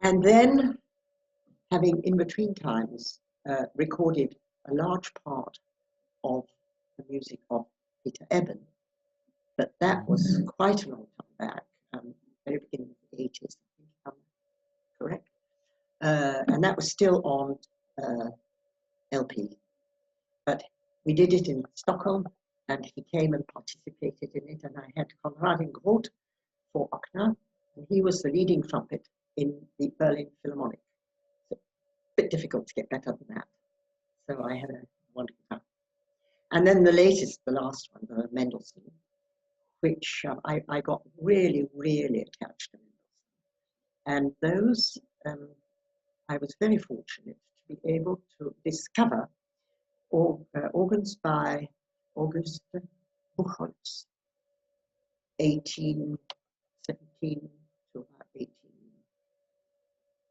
And then, having in between times recorded a large part of the music of Peter Eben, but that was quite a long time back, very beginning of the 80s, I think I'm correct. And that was still on LP. But we did it in Stockholm, and he came and participated in it, and I had Konrad Groth for Ochner, and he was the leading trumpet in the Berlin Philharmonic. So, a bit difficult to get better than that. So I had a wonderful time. And then the latest, the last one, the Mendelssohn, which I got really, really attached to Mendelssohn. And those, I was very fortunate to be able to discover organs by August Buchholz, 1817 to about 18,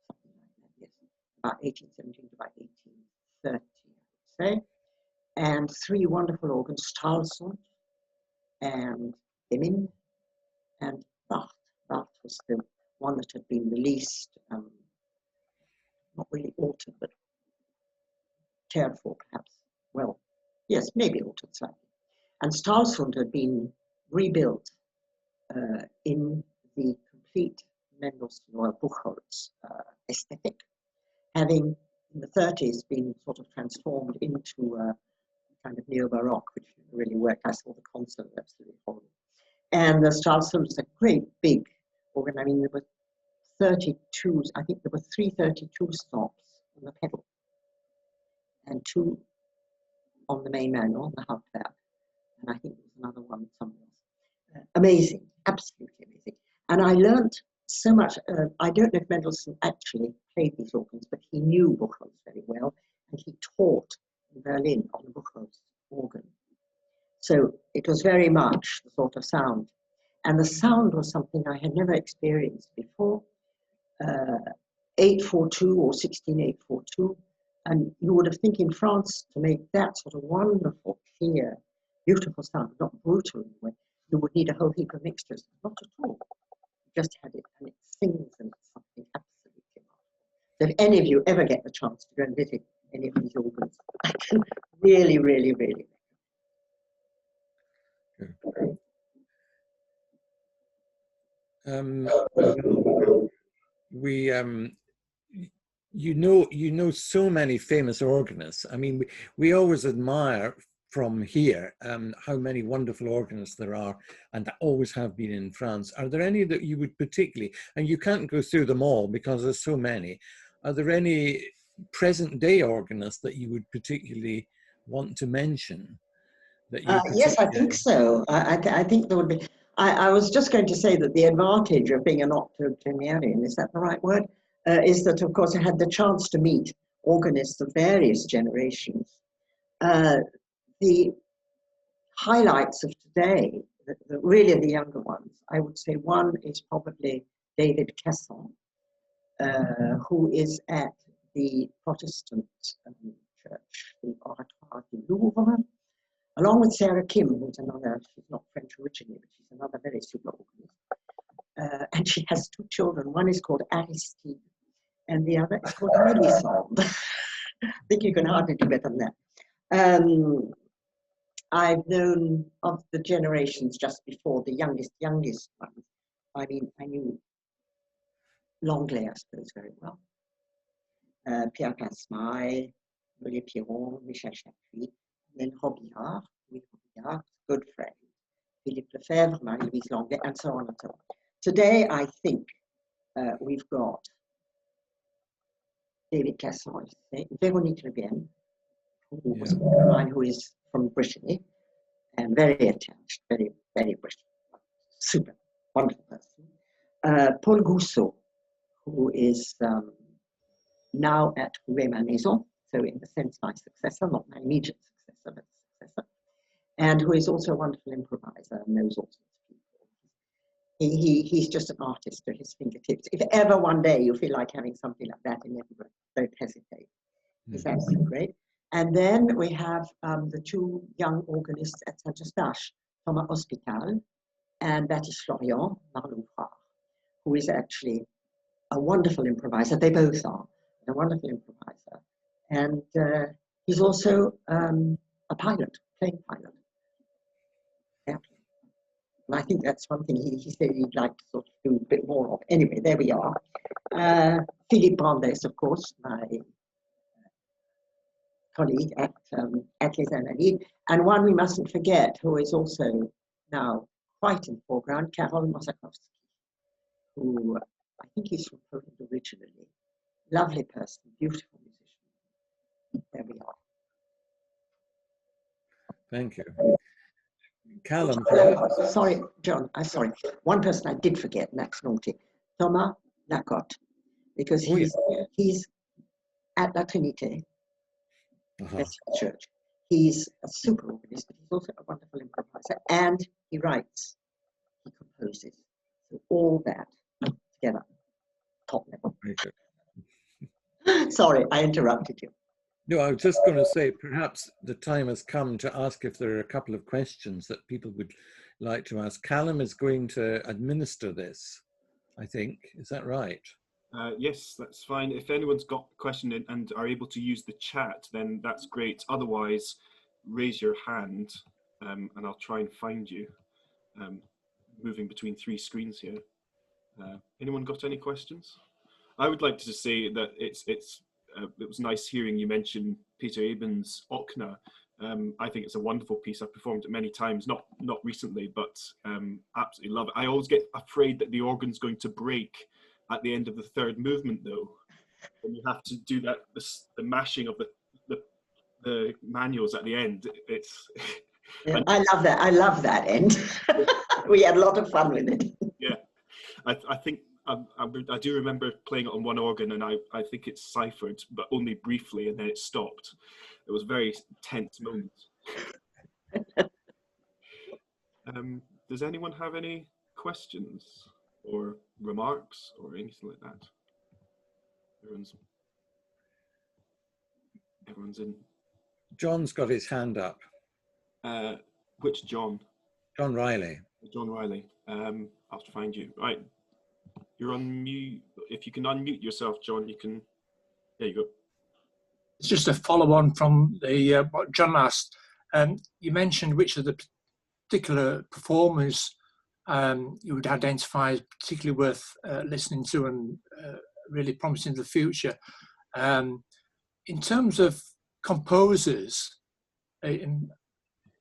something like that, yes, about 1817 to about 1830, I would say. And 3 wonderful organs, Stralsund and Emin and Bach. Bach was the one that had been released, not really altered, but cared for perhaps. Well, yes, maybe altered slightly. And Stralsund had been rebuilt in the complete Mendelssohn or Buchholz aesthetic, having in the 30s been sort of transformed into a kind of neo-Baroque, which really worked. I saw the concert, absolutely horrible. And the Stralsund was a great big organ. I mean, there were 32, I think there were 332 stops on the pedal and 2 on the main manual, the Hauptwerk. And I think there was another one somewhere else. Amazing, absolutely amazing. And I learned so much. I don't know if Mendelssohn actually played these organs, but he knew Buchholz very well, and he taught in Berlin on the Buchholz organ. So it was very much the sort of sound. And the sound was something I had never experienced before. 842 or 16842. And you would have think in France, to make that sort of wonderful, clear, beautiful sound, not brutal in a way, you would need a whole heap of mixtures. Not at all. You just had it, and it sings, and it's something absolutely remarkable. So if any of you ever get the chance to go and visit any of these organs, I can really, really, really. You know so many famous organists. I mean, we always admire from here how many wonderful organists there are, and that always have been in France. Are there any that you would particularly, and you can't go through them all because there's so many, are there any present day organists that you would particularly want to mention? That you yes, I think so. I think there would be. I was just going to say that the advantage of being an octogenarian, is that the right word, is that, of course, I had the chance to meet organists of various generations. The highlights of today, really the younger ones, I would say one is probably David Casson, who is at the Protestant church, the Oratoire du Louvre, along with Sarah Kim, who's another, she's not French originally, but she's another very super organist. And she has 2 children. One is called Aristide, and the other is called Mendelssohn. I think you can hardly do better than that. I've known of the generations just before, the youngest ones. I mean, I knew Langlais, I suppose, very well. Pierre Casmaille, Olivier Piron, Michel Chapuis, then Robillard, Louis Robillard, good friend, Philippe Lefebvre, Marie-Louise Langlais, and so on and so on. Today, I think we've got David Casson, Véronique Lebienne, who was a friend of mine, who is from Brittany, and very attached, very, very British, super wonderful person. Paul Gousseau, who is now at Rouet Maison, so in a sense my successor, not my immediate successor, but successor, and who is also a wonderful improviser and knows all sorts of people. He's just an artist to his fingertips. If ever one day you feel like having something like that in Edinburgh, don't hesitate. It's absolutely great. And then we have the two young organists at Saint-Eustache, Thomas Hospital and Baptiste Florian, who is actually a wonderful improviser. They both are a wonderful improviser. And he's also a pilot, plane pilot. Yeah. And I think that's one thing he said he'd like to sort of do a bit more of. Anyway, there we are. Philippe Brandes, of course, my colleague at Les Invalides, and one we mustn't forget, who is also now quite in the foreground, Karol Mosakowski, who I think he's from Poland originally. Lovely person, beautiful musician. There we are. Thank you. Callum. Sorry, John, I'm sorry. One person I did forget, and that's naughty. Thomas Lacotte, because he's at La Trinité, church. He's a super organist, but he's also a wonderful improviser, and he writes, he composes. So all that together, top level. Sorry, I interrupted you. No, I was just going to say, perhaps the time has come to ask if there are a couple of questions that people would like to ask. Callum is going to administer this, I think. Is that right? Yes, that's fine. If anyone's got a question and are able to use the chat, then that's great. Otherwise, raise your hand and I'll try and find you. Moving between 3 screens here. Anyone got any questions? I would like to say that it was nice hearing you mention Peter Eben's Ochna. I think it's a wonderful piece. I've performed it many times, not recently, but absolutely love it. I always get afraid that the organ's going to break at the end of the 3rd movement, though. When you have to do that, the mashing of the manuals at the end. It's. Yeah, I love that. I love that end. We had a lot of fun with it. Yeah, I think. I do remember playing it on one organ, and I think it's ciphered, but only briefly, and then it stopped. It was a very tense moment. Does anyone have any questions or remarks or anything like that? Everyone's in. John's got his hand up. Which John? John Riley. John Riley. I'll have to find you. Right. You're on mute. If you can unmute yourself, John, you can. There you go. It's just a follow-on from the what John asked. You mentioned which of the particular performers you would identify as particularly worth listening to and really promising the future. In terms of composers,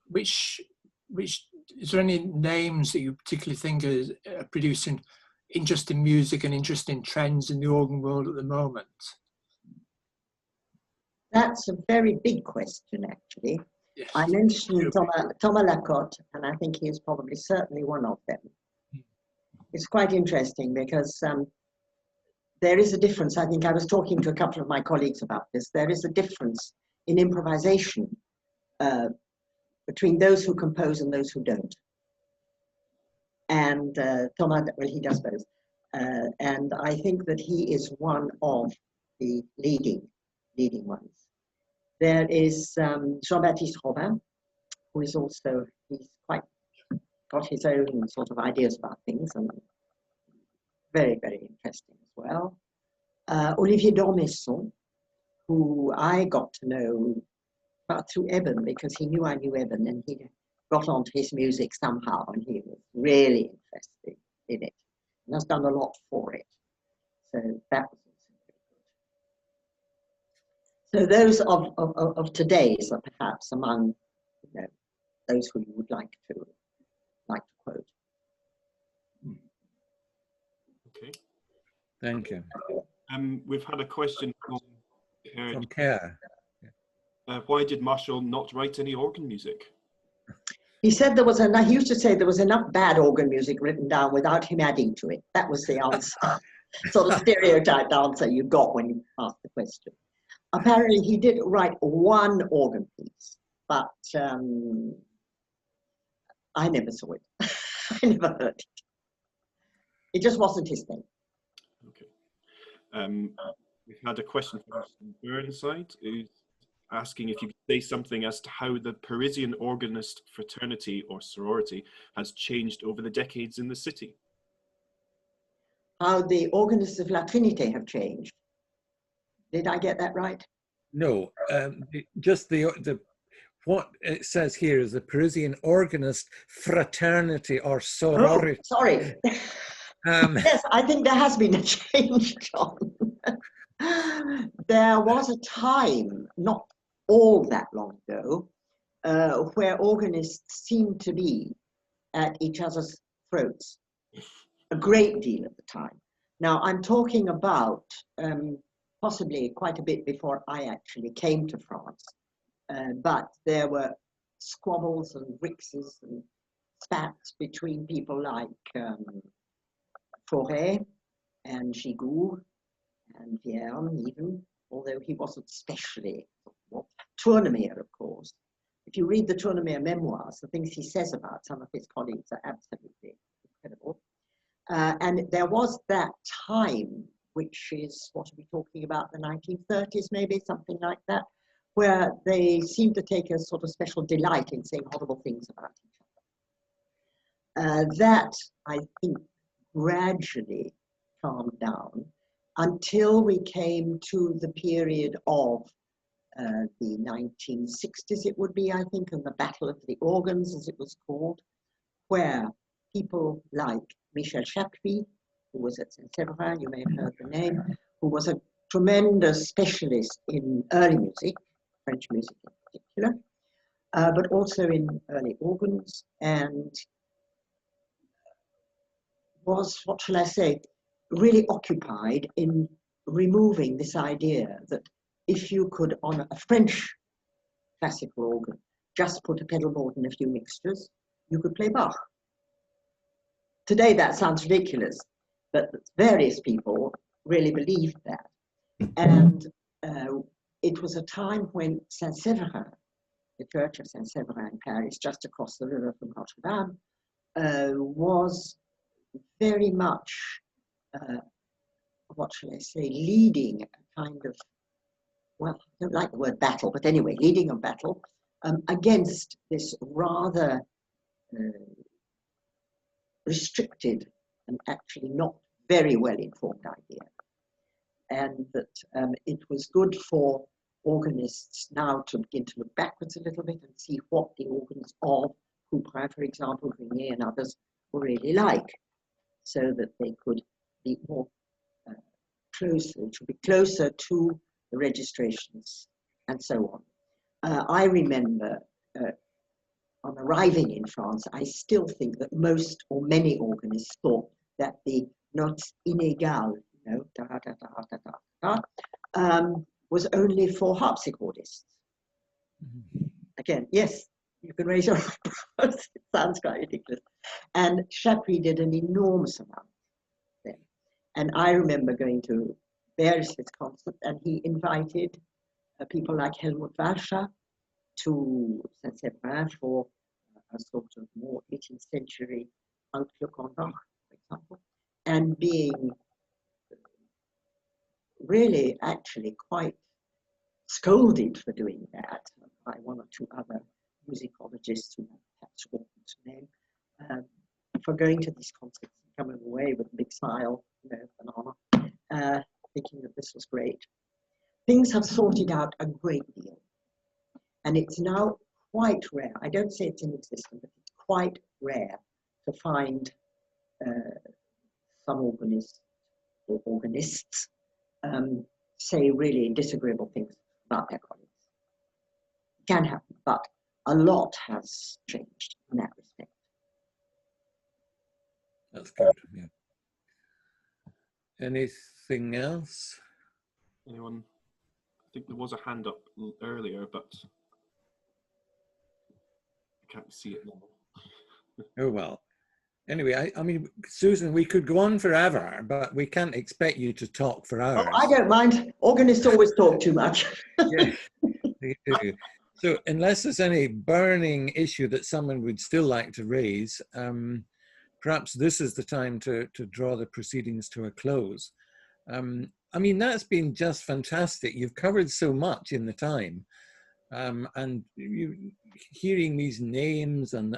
which is there any names that you particularly think are producing interesting music and interesting trends in the organ world at the moment? That's a very big question, actually. Yes. I mentioned Thomas Lacotte, and I think he is probably certainly one of them. It's quite interesting because there is a difference. I think I was talking to a couple of my colleagues about this. There is a difference in improvisation between those who compose and those who don't. And Thomas, well, he does both. And I think that he is one of the leading ones. There is Jean-Baptiste Robin, who is also, he's quite got his own sort of ideas about things, and very, very interesting as well. Olivier d'Ormesson, who I got to know through Eben, because he knew I knew Eben, and he got onto his music somehow, and he was really interested in it, and has done a lot for it. So that was also very good. So those of today's are perhaps among those who you would like to quote. Okay. Thank you. We've had a question from Kerr. Why did Marshall not write any organ music? He said there was enough. He used to say there was enough bad organ music written down without him adding to it. That was the answer, sort of stereotyped answer you got when you asked the question. Apparently, he did write one organ piece, but I never saw it. I never heard it. It just wasn't his thing. Okay. We've had a question from Burnside, who's asking if you could say something as to how the Parisian organist fraternity or sorority has changed over the decades in the city. How the organists of La Trinité have changed. Did I get that right? No, just the what it says here is the Parisian Organist Fraternity or Sorority. Oh, sorry. Yes, I think there has been a change, John. There was a time, not all that long ago, where organists seemed to be at each other's throats a great deal of the time. Now, I'm talking about possibly quite a bit before I actually came to France, but there were squabbles and rixes and spats between people like Fauré and Gigoux and Vierne even, although he wasn't specially, well, Tournemire, of course. If you read the Tournemire memoirs, the things he says about some of his colleagues are absolutely incredible. And there was that time, which is, what are we talking about, the 1930s maybe, something like that, where they seemed to take a sort of special delight in saying horrible things about each other. That, I think, gradually calmed down until we came to the period of the 1960s, it would be, I think, and the Battle of the Organs, as it was called, where people like Michel Chapuis, who was at Saint-Severin, you may have heard the name, who was a tremendous specialist in early music, French music in particular, but also in early organs, and was, what shall I say, really occupied in removing this idea that if you could, on a French classical organ, just put a pedal board and a few mixtures, you could play Bach. Today that sounds ridiculous, but various people really believed that. And it was a time when Saint-Severin, the church of Saint-Severin in Paris, just across the river from Notre Dame, was very much, what shall I say, leading a kind of, well, I don't like the word battle, but anyway, leading a battle against this rather restricted and actually not very well informed idea. And that it was good for organists now to begin to look backwards a little bit and see what the organs of Couperin, for example, Grenier and others were really like, so that they could be more closer to the registrations and so on. I remember on arriving in France, I still think that most or many organists thought that the notes inégales, you know, da, da, da, da, da, da, was only for harpsichordists. Mm-hmm. Again, yes, you can raise your eyebrows. It sounds quite ridiculous. And Chapuis did an enormous amount then. And I remember going to various his concerts, and he invited people like Helmut Walscher to Saint-Severin for a sort of more 18th century outlook on Bach, for example, and being really actually quite scolded for doing that by one or two other musicologists who perhaps won't name, for going to these concerts and coming away with a big smile, you know, an honor, thinking that this was great. Things have sorted out a great deal, and it's now quite rare. I don't say it's inexistent, but it's quite rare to find some organists or organists say really disagreeable things about their colleagues. It can happen, but a lot has changed in that respect. That's good, yeah. Anything else? Anyone? I think there was a hand up earlier, but I can't see it now. Oh, well. Anyway, I mean, Susan, we could go on forever, but we can't expect you to talk for hours. Oh, I don't mind. Organists always talk too much. Yeah, they do. So unless there's any burning issue that someone would still like to raise, perhaps this is the time to draw the proceedings to a close. I mean, that's been just fantastic. You've covered so much in the time. and hearing these names and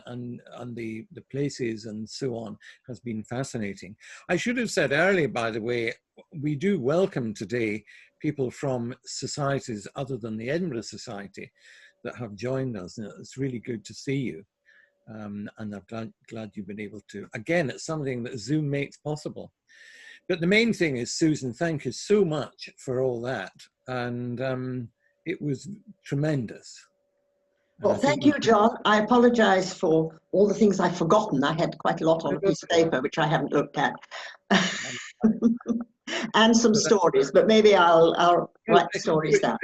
the places and so on has been fascinating. I should have said earlier, by the way, we do welcome today people from societies other than the Edinburgh Society that have joined us. And it's really good to see you. And I'm glad you've been able to. Again, it's something that Zoom makes possible. But the main thing is, Susan, thank you so much for all that. And it was tremendous. Well, thank you, John. I apologize for all the things I've forgotten. I had quite a lot on a piece of paper, which I haven't looked at. And some stories, but maybe I'll write the stories down.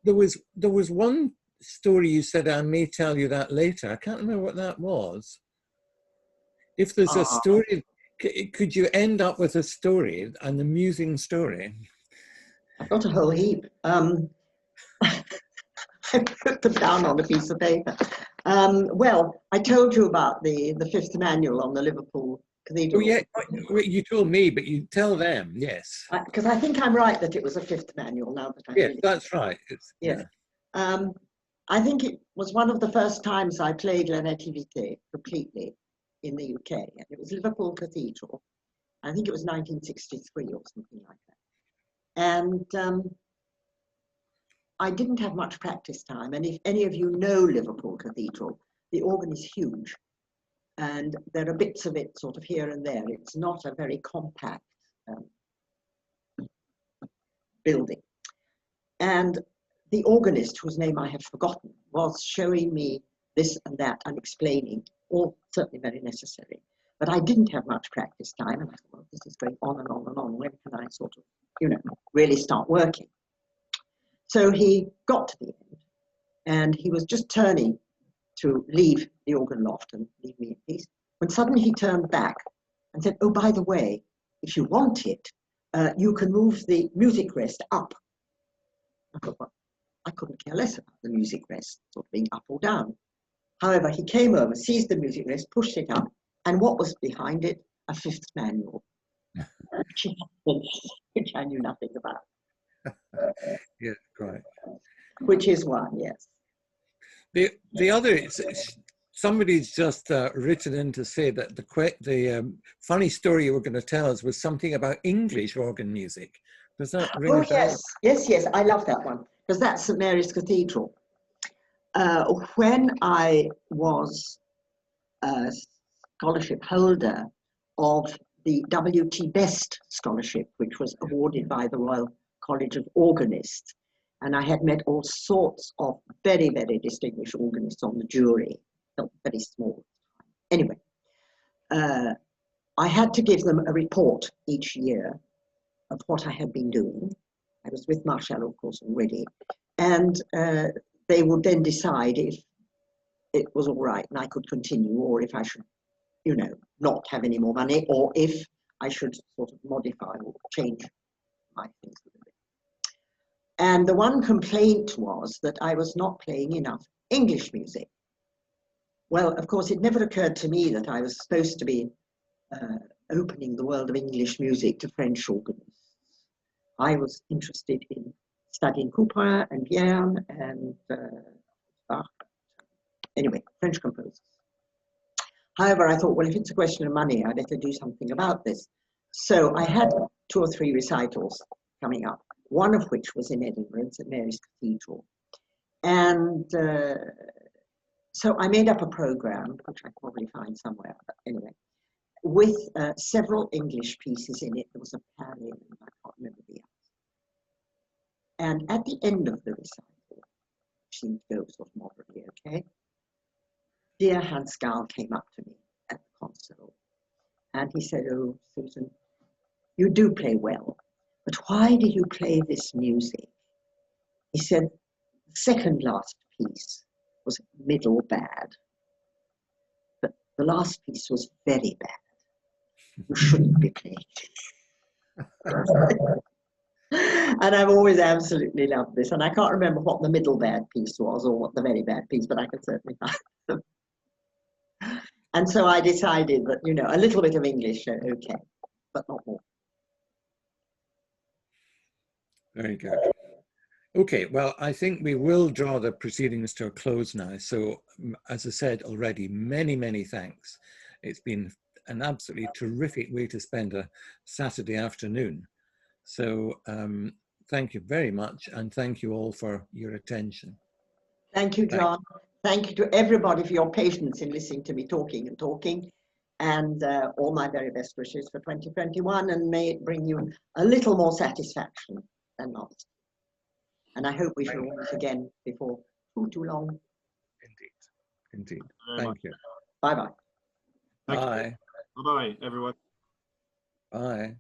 There was one story you said, I may tell you that later. I can't remember what that was. If there's a story, could you end up with a story, an amusing story? I've got a whole heap. I put them down on a piece of paper. Well, I told you about the fifth manual on the Liverpool Cathedral. Oh yeah, you told me, but you tell them, yes. Because I think I'm right that it was a fifth manual now that I Yes, that's right. Yeah. I think it was one of the first times I played La Nativité completely in the UK. And it was Liverpool Cathedral. I think it was 1963 or something like that. And I didn't have much practice time. And if any of you know Liverpool Cathedral, the organ is huge. And there are bits of it sort of here and there. It's not a very compact building. And the organist, whose name I have forgotten, was showing me this and that and explaining, all certainly very necessary. But I didn't have much practice time, and I thought, well, this is going on and on and on. When can I sort of, really start working? So he got to the end, and he was just turning to leave the organ loft and leave me in peace, when suddenly he turned back and said, oh, by the way, if you want it, you can move the music rest up. I thought, well, I couldn't care less about the music rest, sort of being up or down. However, he came over, seized the music rest, pushed it up, and what was behind it? A fifth manual, which I knew nothing about. Yes, right. Which is one, yes. The other, somebody's just written in to say that the funny story you were going to tell us was something about English organ music. Does that ring a bell? Yes, I love that one, because that's St Mary's Cathedral. When I was a scholarship holder of the W.T. Best Scholarship, which was awarded by the Royal College of Organists, and I had met all sorts of very, very distinguished organists on the jury, not very small. Anyway, I had to give them a report each year of what I had been doing. I was with Marshall, of course, already. And they would then decide if it was all right and I could continue, or if I should, not have any more money, or if I should sort of modify or change my things a little bit. And the one complaint was that I was not playing enough English music. Well, of course, it never occurred to me that I was supposed to be opening the world of English music to French organists. I was interested in studying Couperin and Vierne and Bach. Anyway, French composers. However, I thought, well, if it's a question of money, I better do something about this. So I had 2 or 3 recitals coming up, one of which was in Edinburgh, in St Mary's Cathedral. And so I made up a program, which I probably find somewhere, but anyway, with several English pieces in it. There was a Parisian, I can't remember the others. And at the end of the recital, which seemed to go sort of moderately okay, dear Hans Gaal came up to me at the console, and he said, oh, Susan, you do play well, but why do you play this music? He said, the second last piece was middle bad, but the last piece was very bad. You shouldn't be playing. And I've always absolutely loved this, and I can't remember what the middle bad piece was or what the very bad piece, but I can certainly find them. And so I decided that, a little bit of English, okay, but not more. Very good. Okay, well, I think we will draw the proceedings to a close now. So, as I said already, many, many thanks. It's been an absolutely terrific way to spend a Saturday afternoon. So, thank you very much, and thank you all for your attention. Thank you, John. Thank you to everybody for your patience in listening to me talking and talking. And all my very best wishes for 2021, and may it bring you a little more satisfaction than last. And I hope we shall meet again before too long. Indeed. Thank you. Bye-bye. Bye. Bye-bye, everyone. Bye.